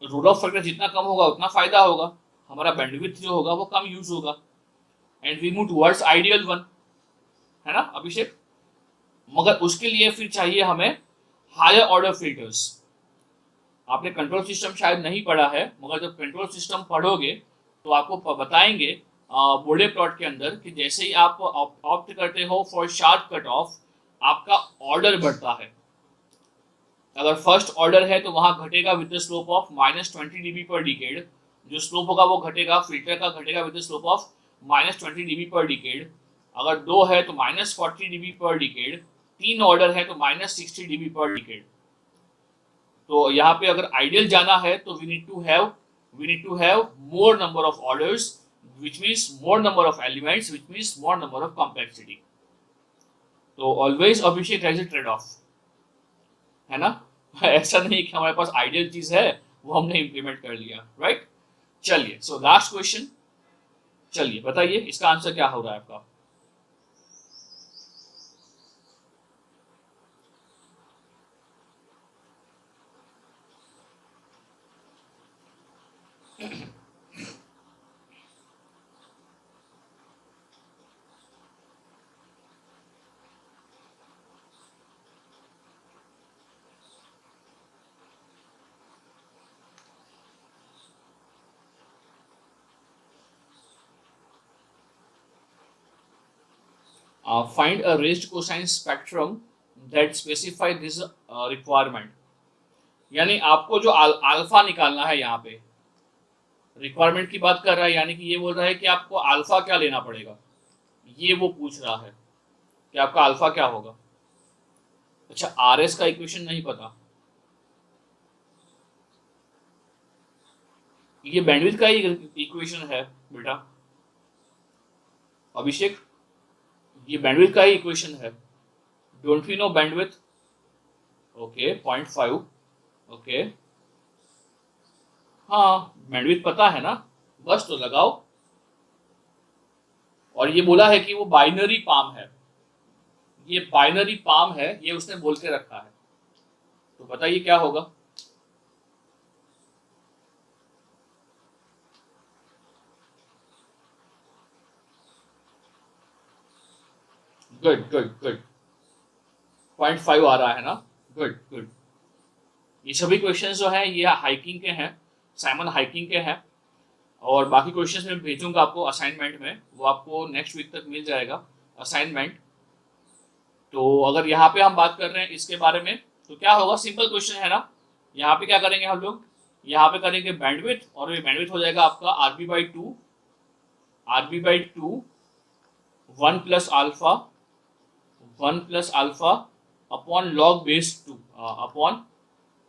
रोल ऑफ फैक्टर जितना कम होगा उतना फायदा होगा, हमारा बैंडविड्थ जो होगा वो कम यूज होगा, and we move towards ideal 1, है ना अभिषेक। मगर उसके लिए फिर चाहिए हमें हायर ऑर्डर फिल्टर्स। आपने कंट्रोल सिस्टम शायद नहीं पढ़ा है, मगर जब कंट्रोल सिस्टम पढ़ोगे तो आपको बताएंगे बोर्डे प्लॉट के अंदर कि जैसे ही आप ऑप्ट करते हो फॉर शार्प कट ऑफ, आपका ऑर्डर बढ़ता है। अगर फर्स्ट ऑर्डर है तो वहां घटेगा with the slope of -20 dB पर डिकेड। जो स्लोप होगा वो घटेगा, फिल्टर का घटेगा विद द स्लोप ऑफ -20 dB/डिकेड, अगर 2 है तो -40 dB/डिकेड, 3 ऑर्डर है तो -60 dB/डिकेड। तो यहाँ पे अगर आइडियल जाना है तो we need to have more number of orders, which means more number of elements, which means more number of complexity. तो always Abhishek has a trade off, है ना। ऐसा नहीं कि हमारे पास आइडियल चीज है वो हमने इंप्लीमेंट कर लिया, राइट। चलिए, सो लास्ट क्वेश्चन, चलिए बताइए इसका आंसर क्या हो रहा है आपका। Find a raised cosine spectrum that specify this requirement। यानी आपको जो अल्फा निकालना है, यहाँ पे रिक्वायरमेंट की बात कर रहा है, यानी कि ये बोल रहा है कि आपको अल्फा क्या लेना पड़ेगा, ये वो पूछ रहा है कि आपका अल्फा क्या होगा। अच्छा, आरएस का इक्वेशन नहीं पता, ये बैंडविड्थ का ही इक्वेशन है बेटा अभिषेक, ये बैंडविड्थ का ही इक्वेशन है। Don't you know bandwidth? Okay, 0.5, okay, हाँ बैंडविड्थ पता है ना, बस तो लगाओ। और ये बोला है कि वो बाइनरी पाम है, ये बाइनरी पाम है, ये उसने बोल के रखा है, तो बताइए क्या होगा। गुड गुड गुड, 0.5 आ रहा है ना, गुड गुड। ये सभी क्वेश्चंस जो हैं ये हाइकिंग के हैं, साइमन हाइकिंग के हैं, और बाकी क्वेश्चंस मैं भेजूंगा आपको असाइनमेंट में, वो आपको नेक्स्ट वीक तक मिल जाएगा असाइनमेंट। तो अगर यहाँ पे हम बात कर रहे हैं इसके बारे में तो क्या होगा, सिंपल क्वेश्चन है ना। यहाँ पे क्या करेंगे हम लोग, यहाँ पे करेंगे बैंडविड्थ, और ये बैंडविड्थ हो जाएगा आपका RB/2, RB/2 1 plus alpha, 1 plus alpha upon log base 2,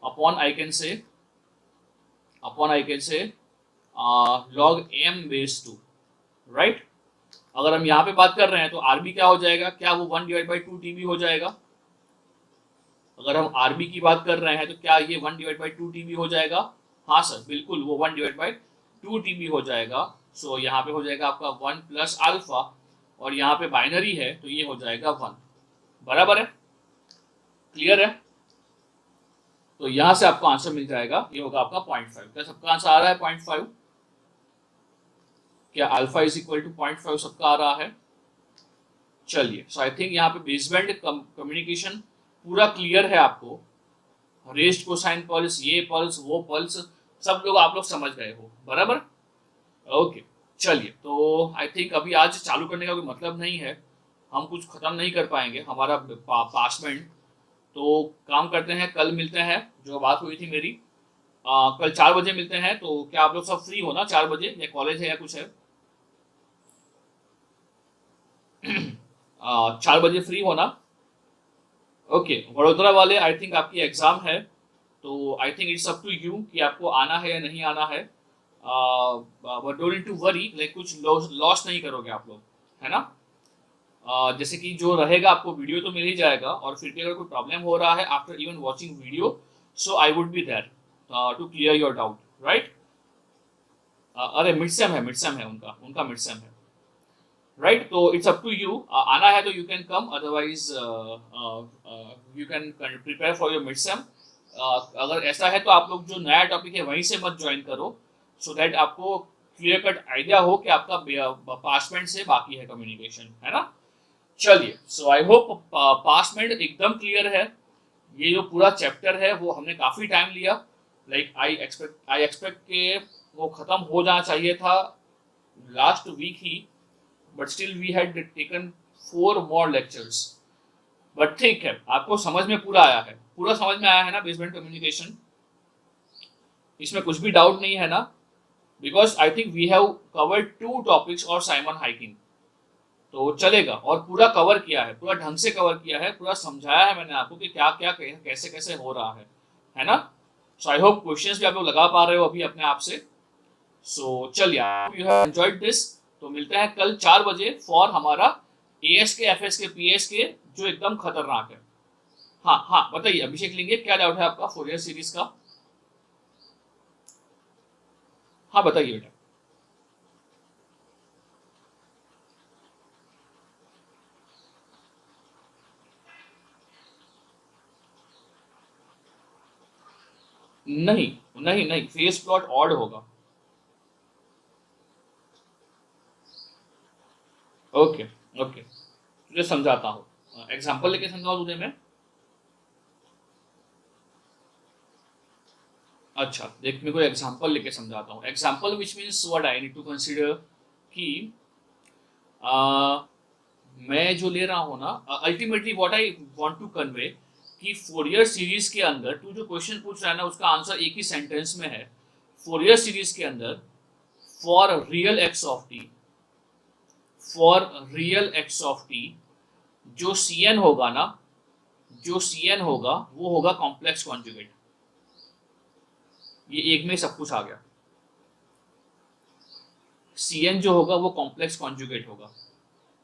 upon I can say log m base 2, right. अगर हम यहाँ पे बात कर रहे हैं तो आरबी क्या हो जाएगा, क्या वो 1/2 TB हो जाएगा। अगर हम आरबी की बात कर रहे हैं तो क्या ये 1/2 TB हो जाएगा। हाँ सर, बिल्कुल वो 1/2 TB हो जाएगा। सो यहाँ पे हो जाएगा आपका 1 प्लस अल्फा, और यहाँ पे बाइनरी है तो ये हो जाएगा 1, बराबर है, क्लियर है। तो यहाँ से आपको आंसर मिल जाएगा, ये होगा आपका 0.5। क्या सबका आंसर आ रहा है 0.5? क्या अल्फा इज इक्वल टू 0.5 सबका आ रहा है? चलिए, सो आई थिंक यहाँ पे बेसबैंड कम्युनिकेशन पूरा क्लियर है आपको। रेस्ड कोसाइन पल्स, ये पल्स, वो पल्स, सब लोग आप लोग समझ गए हो, बराबर। ओके, चलिए, तो आई थिंक अभी आज चालू करने का कोई मतलब नहीं है, हम कुछ खत्म नहीं कर पाएंगे हमारा पासमेंट। तो काम करते हैं, कल मिलते हैं, जो बात हुई थी मेरी, कल 4 बजे मिलते हैं। तो क्या आप लोग सब फ्री हो ना 4 बजे, या कॉलेज है या कुछ है? 4 बजे फ्री होना। ओके, वडोदरा वाले आई थिंक आपकी एग्जाम है, तो I think it's up to you कि आपको आना है या नहीं आना है। But don't need to worry, like कुछ लॉस नहीं करोगे आप लोग, है ना। जैसे कि जो रहेगा आपको वीडियो तो मिल ही जाएगा, और फिर भी अगर कोई प्रॉब्लम हो रहा है after even watching video, so I would be there to clear your doubt, right. अरे मिड सेम है उनका मिड सेम है, राइट। तो इट्स अप टू यू, आना है तो you can come, otherwise you can prepare for your mid sem. अगर ऐसा है तो आप लोग जो नया टॉपिक है वहीं से मत ज्वाइन करो, सो दैट आपको क्लियर कट आइडिया हो कि आपका पासमेंट से बाकी है कम्युनिकेशन, है ना। चलिए, सो आई होप पासमेंट एकदम क्लियर है। ये जो पूरा चैप्टर है वो हमने काफ़ी टाइम लिया, लाइक आई एक्सपेक्ट के वो ख़त्म हो जाना चाहिए था लास्ट वीक ही, but still we had taken 4 more lectures. But ठीक है, आपको समझ में पूरा समझ में आया है ना बेसमेंट कम्युनिकेशन, इसमें कुछ भी डाउट नहीं है ना। Because I think we have covered 2 topics और साइमन हाइकिंग, तो चलेगा। और पूरा कवर किया है, पूरा ढंग से कवर किया है, पूरा समझाया है मैंने आपको कि क्या क्या कैसे कैसे हो रहा है ना। सो आई होप क्वेश्चंस भी आप लोग लगा पा रहे हो अभी अपने आप से। सो चलिए, यू हैव एंजॉयड दिस। तो मिलते हैं कल 4 बजे फॉर हमारा एएस के, एफएस के, पीएस के, जो एकदम खतरनाक है। हाँ हाँ, बताइए अभिषेक लिंगे, क्या डाउट है आपका फोरियर सीरीज का? हाँ बताइए बेटा। नहीं नहीं नहीं, फेस प्लॉट ऑड होगा। ओके ओके, तुझे समझाता हूँ, एग्जाम्पल लेके समझाऊँ तुझे मैं। अच्छा देख, मैं कोई एग्जाम्पल लेके समझाता हूँ। Example which means what I need to consider कि आ, मैं जो ले रहा हूँ ना, ultimately what I want to convey कि फोरियर सीरीज के अंदर तू जो क्वेश्चन पूछ रहा है ना, उसका आंसर एक ही सेंटेंस में है। फोरियर सीरीज के अंदर for real x of T, for real x of T, जो सी एन होगा ना, जो सी एन होगा वो होगा कॉम्प्लेक्स कॉन्जुगेट। ये एक में सब कुछ आ गया। सी एन जो होगा वो कॉम्प्लेक्स कॉन्जुगेट होगा।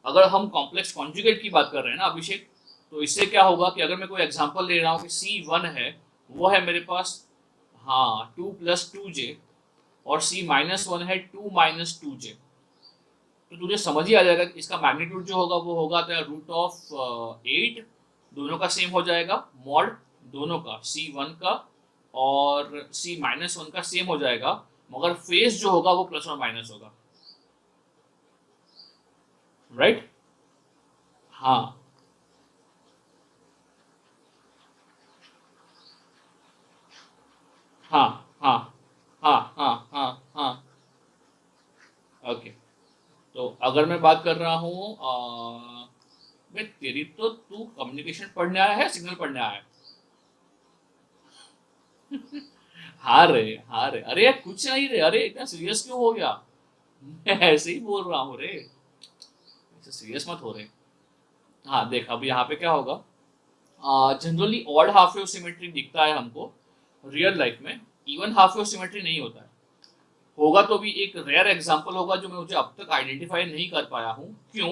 अगर हम कॉम्प्लेक्स कॉन्जुगेट की बात कर रहे हैं ना अभिषेक, तो इससे क्या होगा कि अगर मैं कोई एग्जांपल ले रहा हूँ कि C1 है, वो है मेरे पास, हाँ, 2 + 2j, और C-1 है 2 - 2j। तो तुझे समझ ही आ जाएगा कि इसका मैग्नीट्यूड जो होगा वो होगा √8। दोनों का सेम हो जाएगा, मॉड दोनों का, C1 का और C-1 का सेम हो जाएगा, मगर फेस जो होगा वो प्लस और माइनस होगा। राइट? हाँ हाँ हाँ हाँ हाँ हाँ हाँ। ओके, तो अगर मैं बात कर रहा हूँ, मैं तेरी तो, तू कम्युनिकेशन पढ़ने आया है, सिग्नल पढ़ने आया है? हाँ रे, हाँ रे, अरे यार कुछ नहीं रे, अरे इतना सीरियस क्यों हो गया? मैं ऐसे ही बोल रहा हूँ रे, ऐसे सीरियस मत हो रे। हाँ देख, अब यहाँ पे क्या होगा, generally odd half wave symmetry दिखता है हमको रियल लाइफ में, इवन हाफ वेव सिमेट्री नहीं होता है। होगा तो भी एक रेयर एग्जांपल होगा जो मैं मुझे अब तक आइडेंटिफाई नहीं कर पाया हूँ। क्यों?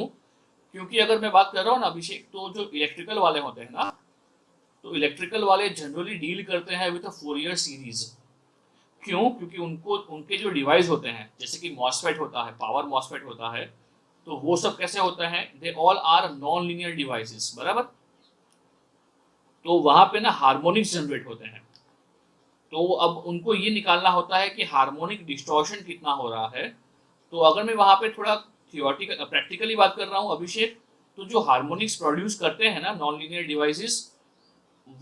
क्योंकि अगर मैं बात कर रहा हूँ ना अभिषेक, तो जो इलेक्ट्रिकल वाले होते हैं ना, तो इलेक्ट्रिकल वाले जनरली डील करते हैं विद अ फोरियर सीरीज। क्यों? क्योंकि उनको उनके जो डिवाइस होते हैं, जैसे कि मॉसफेट होता है, पावर मॉसफेट होता है, तो वो सब कैसे होते हैं, they all are non linear devices, बराबर। तो वहां पे ना हार्मोनिक्स जनरेट होते हैं। तो अब उनको ये निकालना होता है कि हार्मोनिक डिस्टॉर्शन कितना हो रहा है। तो अगर मैं वहां पे थोड़ा थियोरटिकल प्रैक्टिकली बात कर रहा हूँ अभिषेक, तो जो हार्मोनिक्स प्रोड्यूस करते हैं ना नॉन लीनियर डिवाइसेस,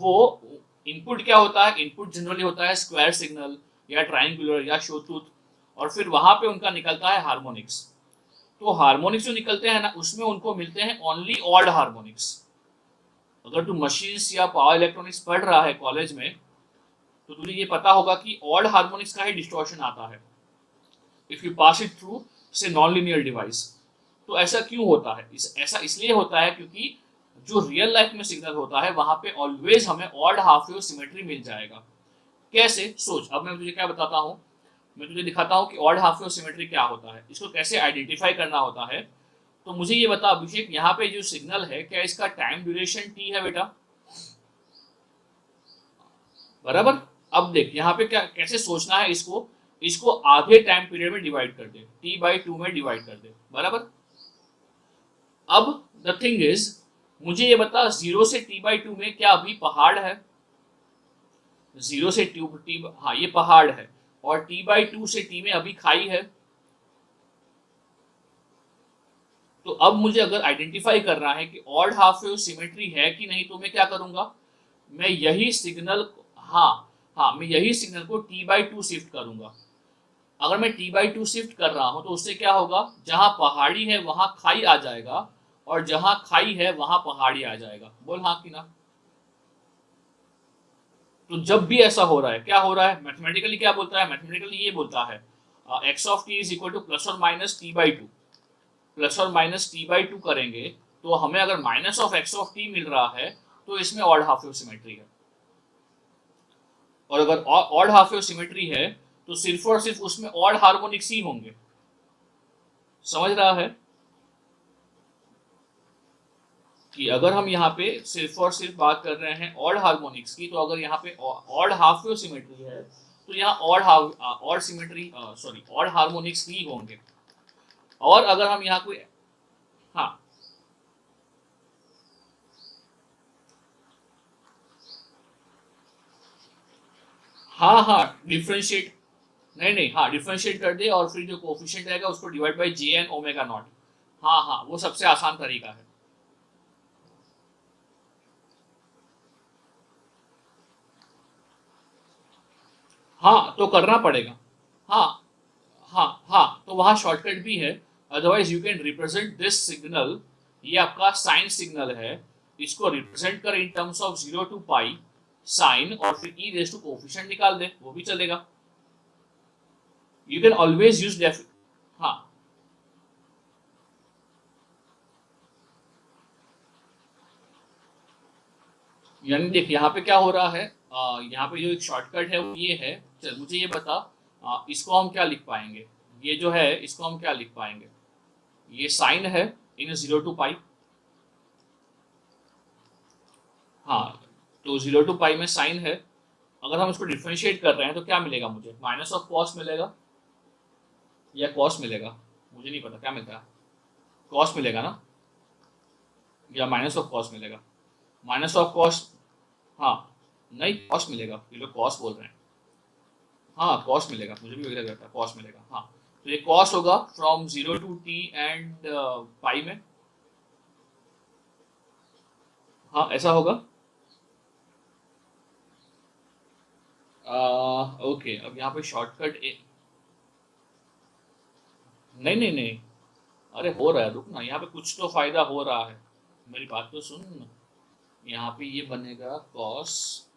वो इनपुट क्या होता है, इनपुट जनरली होता है स्क्वायर सिग्नल या ट्राइंगुलर या शोतूथ, और फिर वहां पे उनका निकलता है हार्मोनिक्स। तो हार्मोनिक्स जो निकलते हैं ना, उसमें उनको मिलते हैं ओनली ऑड हार्मोनिक्स। अगर तू मशीन्स या पावर इलेक्ट्रॉनिक्स पढ़ रहा है कॉलेज में, तो तुझे ये पता होगा कि ऑड हार्मोनिक्स का ही डिस्टॉर्शन आता है if you pass it through से नॉन लीनियर डिवाइस। तो ऐसा क्यों होता है? ऐसा इसलिए होता है क्योंकि जो रियल लाइफ में सिग्नल होता है वहां पे ऑलवेज हमें ऑड हाफ वेव सिमेट्री मिल जाएगा। कैसे? सोच, अब मैं तुझे क्या बताता हूँ, मैं तुझे दिखाता हूँ कि ऑड हाफ वेव सिमेट्री क्या होता है, इसको कैसे आइडेंटिफाई करना होता है। तो मुझे ये बता अभिषेक, यहाँ पे जो सिग्नल है, क्या इसका टाइम ड्यूरेशन टी है बेटा? बराबर। अब देख यहाँ पे क्या, कैसे सोचना है इसको, इसको आधे टाइम पीरियड में डिवाइड कर दे, T/2 में डिवाइड कर दे, बराबर। अब द थिंग इज, मुझे ये बता, 0 से T/2 में क्या अभी पहाड़ है? 0 से टी, हाँ ये पहाड़ है, और T/2 से टी में अभी खाई है। तो अब मुझे अगर आइडेंटिफाई करना है कि ऑड हाफ वेव सिमेट्री है कि नहीं, तो मैं क्या करूंगा, मैं यही सिग्नल, हाँ हाँ, मैं यही सिग्नल को T/2 शिफ्ट करूंगा। अगर मैं T/2 शिफ्ट कर रहा हूं तो उससे क्या होगा, जहां पहाड़ी है वहां खाई आ जाएगा, और जहां खाई है वहां पहाड़ी आ जाएगा। बोल हाँ कि ना? तो जब भी ऐसा हो रहा है, क्या हो रहा है मैथमेटिकली, क्या बोलता है मैथमेटिकली, ये बोलता है x of t is equal to plus और minus t by two, plus और माइनस टी बाई टू करेंगे तो हमें अगर minus of x of t मिल रहा है तो इसमें ऑड हाफ वेव सिमेट्री है, और अगर ऑड हाफ वेव सिमेट्री है तो सिर्फ और सिर्फ उसमें ऑड हार्मोनिक्स ही होंगे। समझ रहा है कि अगर हम यहाँ पे सिर्फ और सिर्फ बात कर रहे हैं ऑड हार्मोनिक्स की, तो अगर यहाँ पे ऑड हाफ वेव सिमेट्री है तो यहाँ odd symmetry sorry odd harmonics ही होंगे। और अगर हम यहाँ कोई, हाँ हाँ हाँ डिफ्रेंशिएट, नहीं नहीं हाँ डिफ्रेंशिएट कर दे और फिर जो कोफिशिएंट रहेगा उसको divide by j n omega naught. हाँ हाँ वो सबसे आसान तरीका है। हाँ तो करना पड़ेगा। हाँ हाँ हाँ तो वहाँ शॉर्टकट भी है। Otherwise you can represent this signal, ये आपका साइन सिग्नल है, इसको रिप्रेजेंट कर in terms of 0 to pi sine और फिर ई रेज टू कोफिशिएंट निकाल दे, वो भी चलेगा। यू कैन ऑलवेज यूज हाँ यानी देख यहाँ पे क्या हो रहा है, यहाँ पे जो एक शॉर्टकट है वो ये है। चल मुझे ये बता, इसको हम क्या लिख पाएंगे, ये जो है इसको हम क्या लिख पाएंगे, ये साइन है इन 0 टू पाई। हाँ तो 0 टू पाई में साइन है, अगर हम इसको डिफ्रेंशिएट कर रहे हैं तो क्या मिलेगा मुझे, माइनस ऑफ कॉस मिलेगा या कॉस मिलेगा, मुझे नहीं पता क्या मिलता है, कॉस मिलेगा ना या माइनस ऑफ कॉस मिलेगा, माइनस ऑफ कॉस, हाँ नहीं कॉस मिलेगा, ये लोग कॉस बोल रहे हैं, हाँ कॉस मिलेगा, मुझे भी वही लग रहा था कॉस मिलेगा। हाँ तो ये कॉस होगा from 0 to T and pi में, हाँ ऐसा होगा। ओके अब यहाँ पे शॉर्टकट, नहीं नहीं नहीं, अरे हो रहा है, रुक ना, यहाँ पे कुछ तो फायदा हो रहा है, मेरी बात तो सुन। यहाँ पे ये बनेगा कॉस,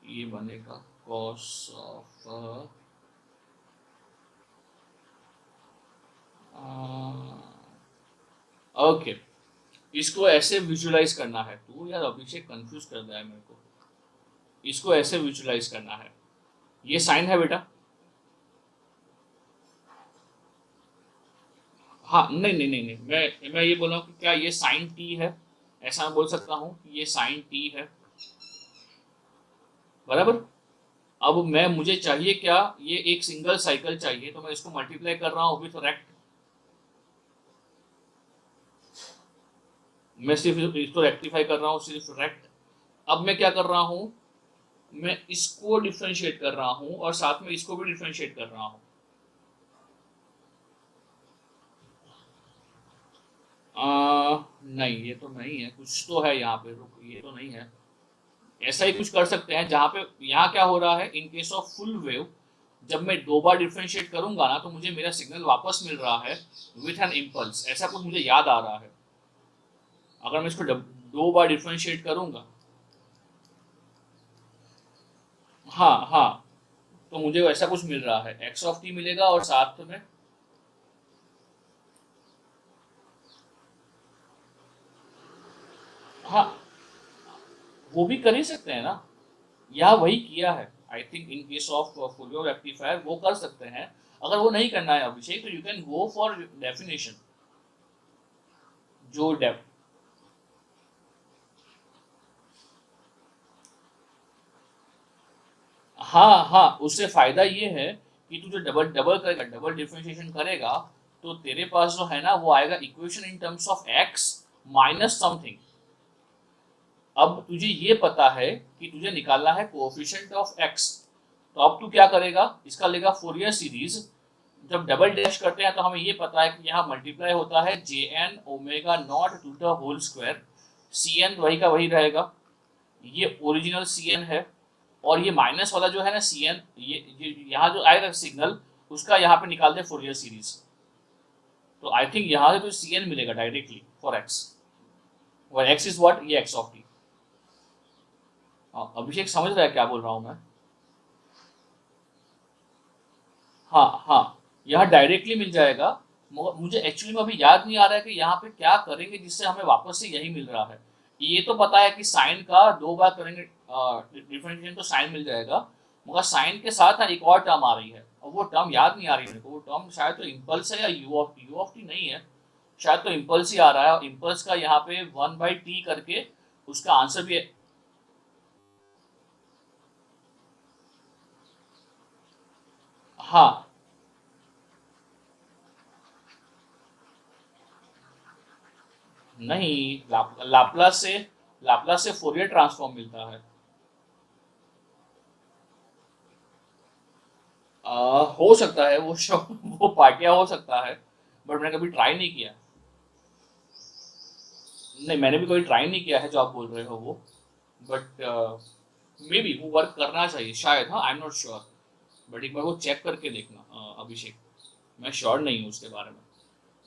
ये बनेगा कॉस ऑफ, ओके इसको ऐसे विजुलाइज करना है, तू यार अभिषेक कंफ्यूज कर दिया है मेरे को, इसको ऐसे विजुलाइज करना है, ये साइन है बेटा, हाँ नहीं नहीं नहीं नहीं मैं ये बोल रहा हूँ कि क्या ये साइन टी है, ऐसा मैं बोल सकता हूँ कि ये साइन टी है, बराबर। अब मैं मुझे चाहिए क्या, ये एक सिंगल साइकिल चाहिए तो मैं इसको मल्टीप्लाई कर रहा हूँ विथ रेक्ट, मैं सिर्फ इसको रेक्टिफाई कर रहा हूँ सिर्फ रेक्ट। अब मैं क्या कर रहा हूँ, मैं इसको डिफ्रेंशिएट कर रहा हूँ और साथ में इसको भी डिफ्रेंशिएट कर रहा हूँ। नहीं ये तो नहीं है, कुछ तो है यहाँ पे, रुक ये तो नहीं है, ऐसा ही कुछ कर सकते हैं जहाँ पे, यहाँ क्या हो रहा है इन केस ऑफ फुल वेव, जब मैं दो बार डिफ्रेंशिएट करूंगा ना तो मुझे मेरा सिग्नल वापस मिल रहा है विथ एन इम्पल्स, ऐसा कुछ मुझे याद आ रहा है। अगर मैं इसको दो बार डिफ्रेंशिएट करूंगा, हाँ हाँ तो मुझे ऐसा कुछ मिल रहा है, एक्स ऑफ टी मिलेगा और साथ में, हाँ वो भी कर ही सकते हैं ना, या वही किया है I think in case of full wave rectifier, वो कर सकते हैं। अगर वो नहीं करना है अभिषेक तो you can go for definition, जो डेफ, हाँ हाँ उससे फायदा ये है कि तू जो डबल डबल करेगा, डबल डिफरेंशिएशन करेगा, तो तेरे पास जो है ना वो आएगा equation in terms of x minus something. अब तुझे ये पता है कि तुझे निकालना है कोएफिशिएंट ऑफ एक्स, तो अब तू क्या करेगा, इसका लेगा फोरियर सीरीज, जब डबल डैश करते हैं तो हमें ये पता है कि यहाँ मल्टीप्लाई होता है j n omega naught to the whole square, c n वही का वही रहेगा, ये ओरिजिनल सी एन है, और ये माइनस वाला जो है ना सी एन, ये यहाँ जो आएगा सिग्नल उसका यहाँ पे निकाल दे फोरियर सीरीज, तो आई थिंक यहाँ से तो सी एन मिलेगा डायरेक्टली फॉर एक्स, और एक्स इज व्हाट, ये एक्स ऑफ टी। अभिषेक समझ रहा है क्या बोल रहा हूँ मैं, हाँ हाँ, यहाँ डायरेक्टली मिल जाएगा। मुझे एक्चुअली में अभी याद नहीं आ रहा है कि यहाँ पे क्या करेंगे जिससे हमें वापस से यही मिल रहा है। ये तो पता है कि साइन का 2 बार करेंगे डिफरेंशिएशन तो साइन मिल जाएगा, मगर साइन के साथ ना एक और टर्म आ रही है और वो टर्म याद नहीं आ रही मेरे को। वो टर्म शायद तो इम्पल्स है या यू ऑफ टी नहीं है, शायद तो इम्पल्स ही आ रहा है। और इम्पल्स का यहाँ पे 1/t करके उसका आंसर भी है। हाँ, नहीं, लाप्लास से फोरियर ट्रांसफॉर्म मिलता है। हो सकता है वो शो वो पार्टियां हो सकता है, बट मैंने कभी ट्राई नहीं किया। नहीं, मैंने भी कभी ट्राई नहीं किया है जो आप बोल रहे हो वो, बट मे बी वो वर्क करना चाहिए शायद। हाँ, आई एम नॉट श्योर, बट एक बार वो चेक करके देखना अभिषेक। मैं श्योर नहीं हूँ उसके बारे में,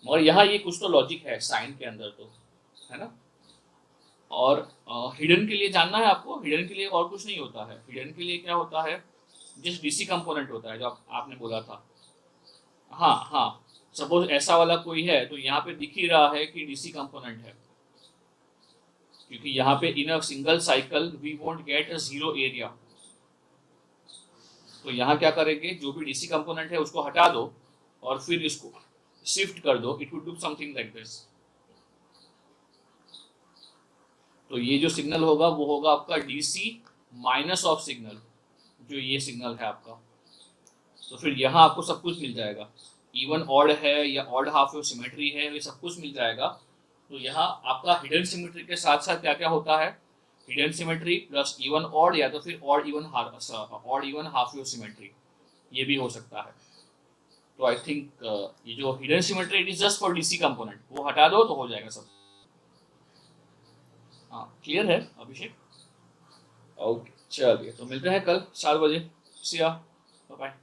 मगर यहाँ ये कुछ तो लॉजिक है साइन के अंदर तो, है ना। और हिडन के लिए जानना है आपको? हिडन के लिए और कुछ नहीं होता है। हिडन के लिए क्या होता है, जिस डीसी कंपोनेंट होता है जो आपने बोला था। हाँ हाँ, सपोज ऐसा वाला कोई है तो यहाँ पे दिख ही रहा है कि डीसी कंपोनेंट है, क्योंकि यहाँ पे in a single cycle we won't get a zero area. तो यहाँ क्या करेंगे, जो भी डीसी कंपोनेंट है उसको हटा दो और फिर इसको शिफ्ट कर दो। It would do something like this. तो ये जो सिग्नल होगा वो होगा आपका डीसी माइनस ऑफ सिग्नल, जो ये सिग्नल है आपका। तो फिर यहाँ आपको सब कुछ मिल जाएगा, इवन ऑड है या ऑड हाफ सिमेट्री है, ये सब कुछ मिल जाएगा। तो यहाँ आपका हिडन सिमेट्री के साथ साथ क्या क्या होता है, hidden symmetry plus even odd, या तो फिर odd even half wave symmetry, ये भी हो सकता है। तो आई थिंक ये जो hidden symmetry it is just for DC component, वो हटा दो तो हो जाएगा सब। हाँ, क्लियर है अभिषेक? ओके, चलिए तो मिलते हैं कल 4 बजे। सी या, बाय।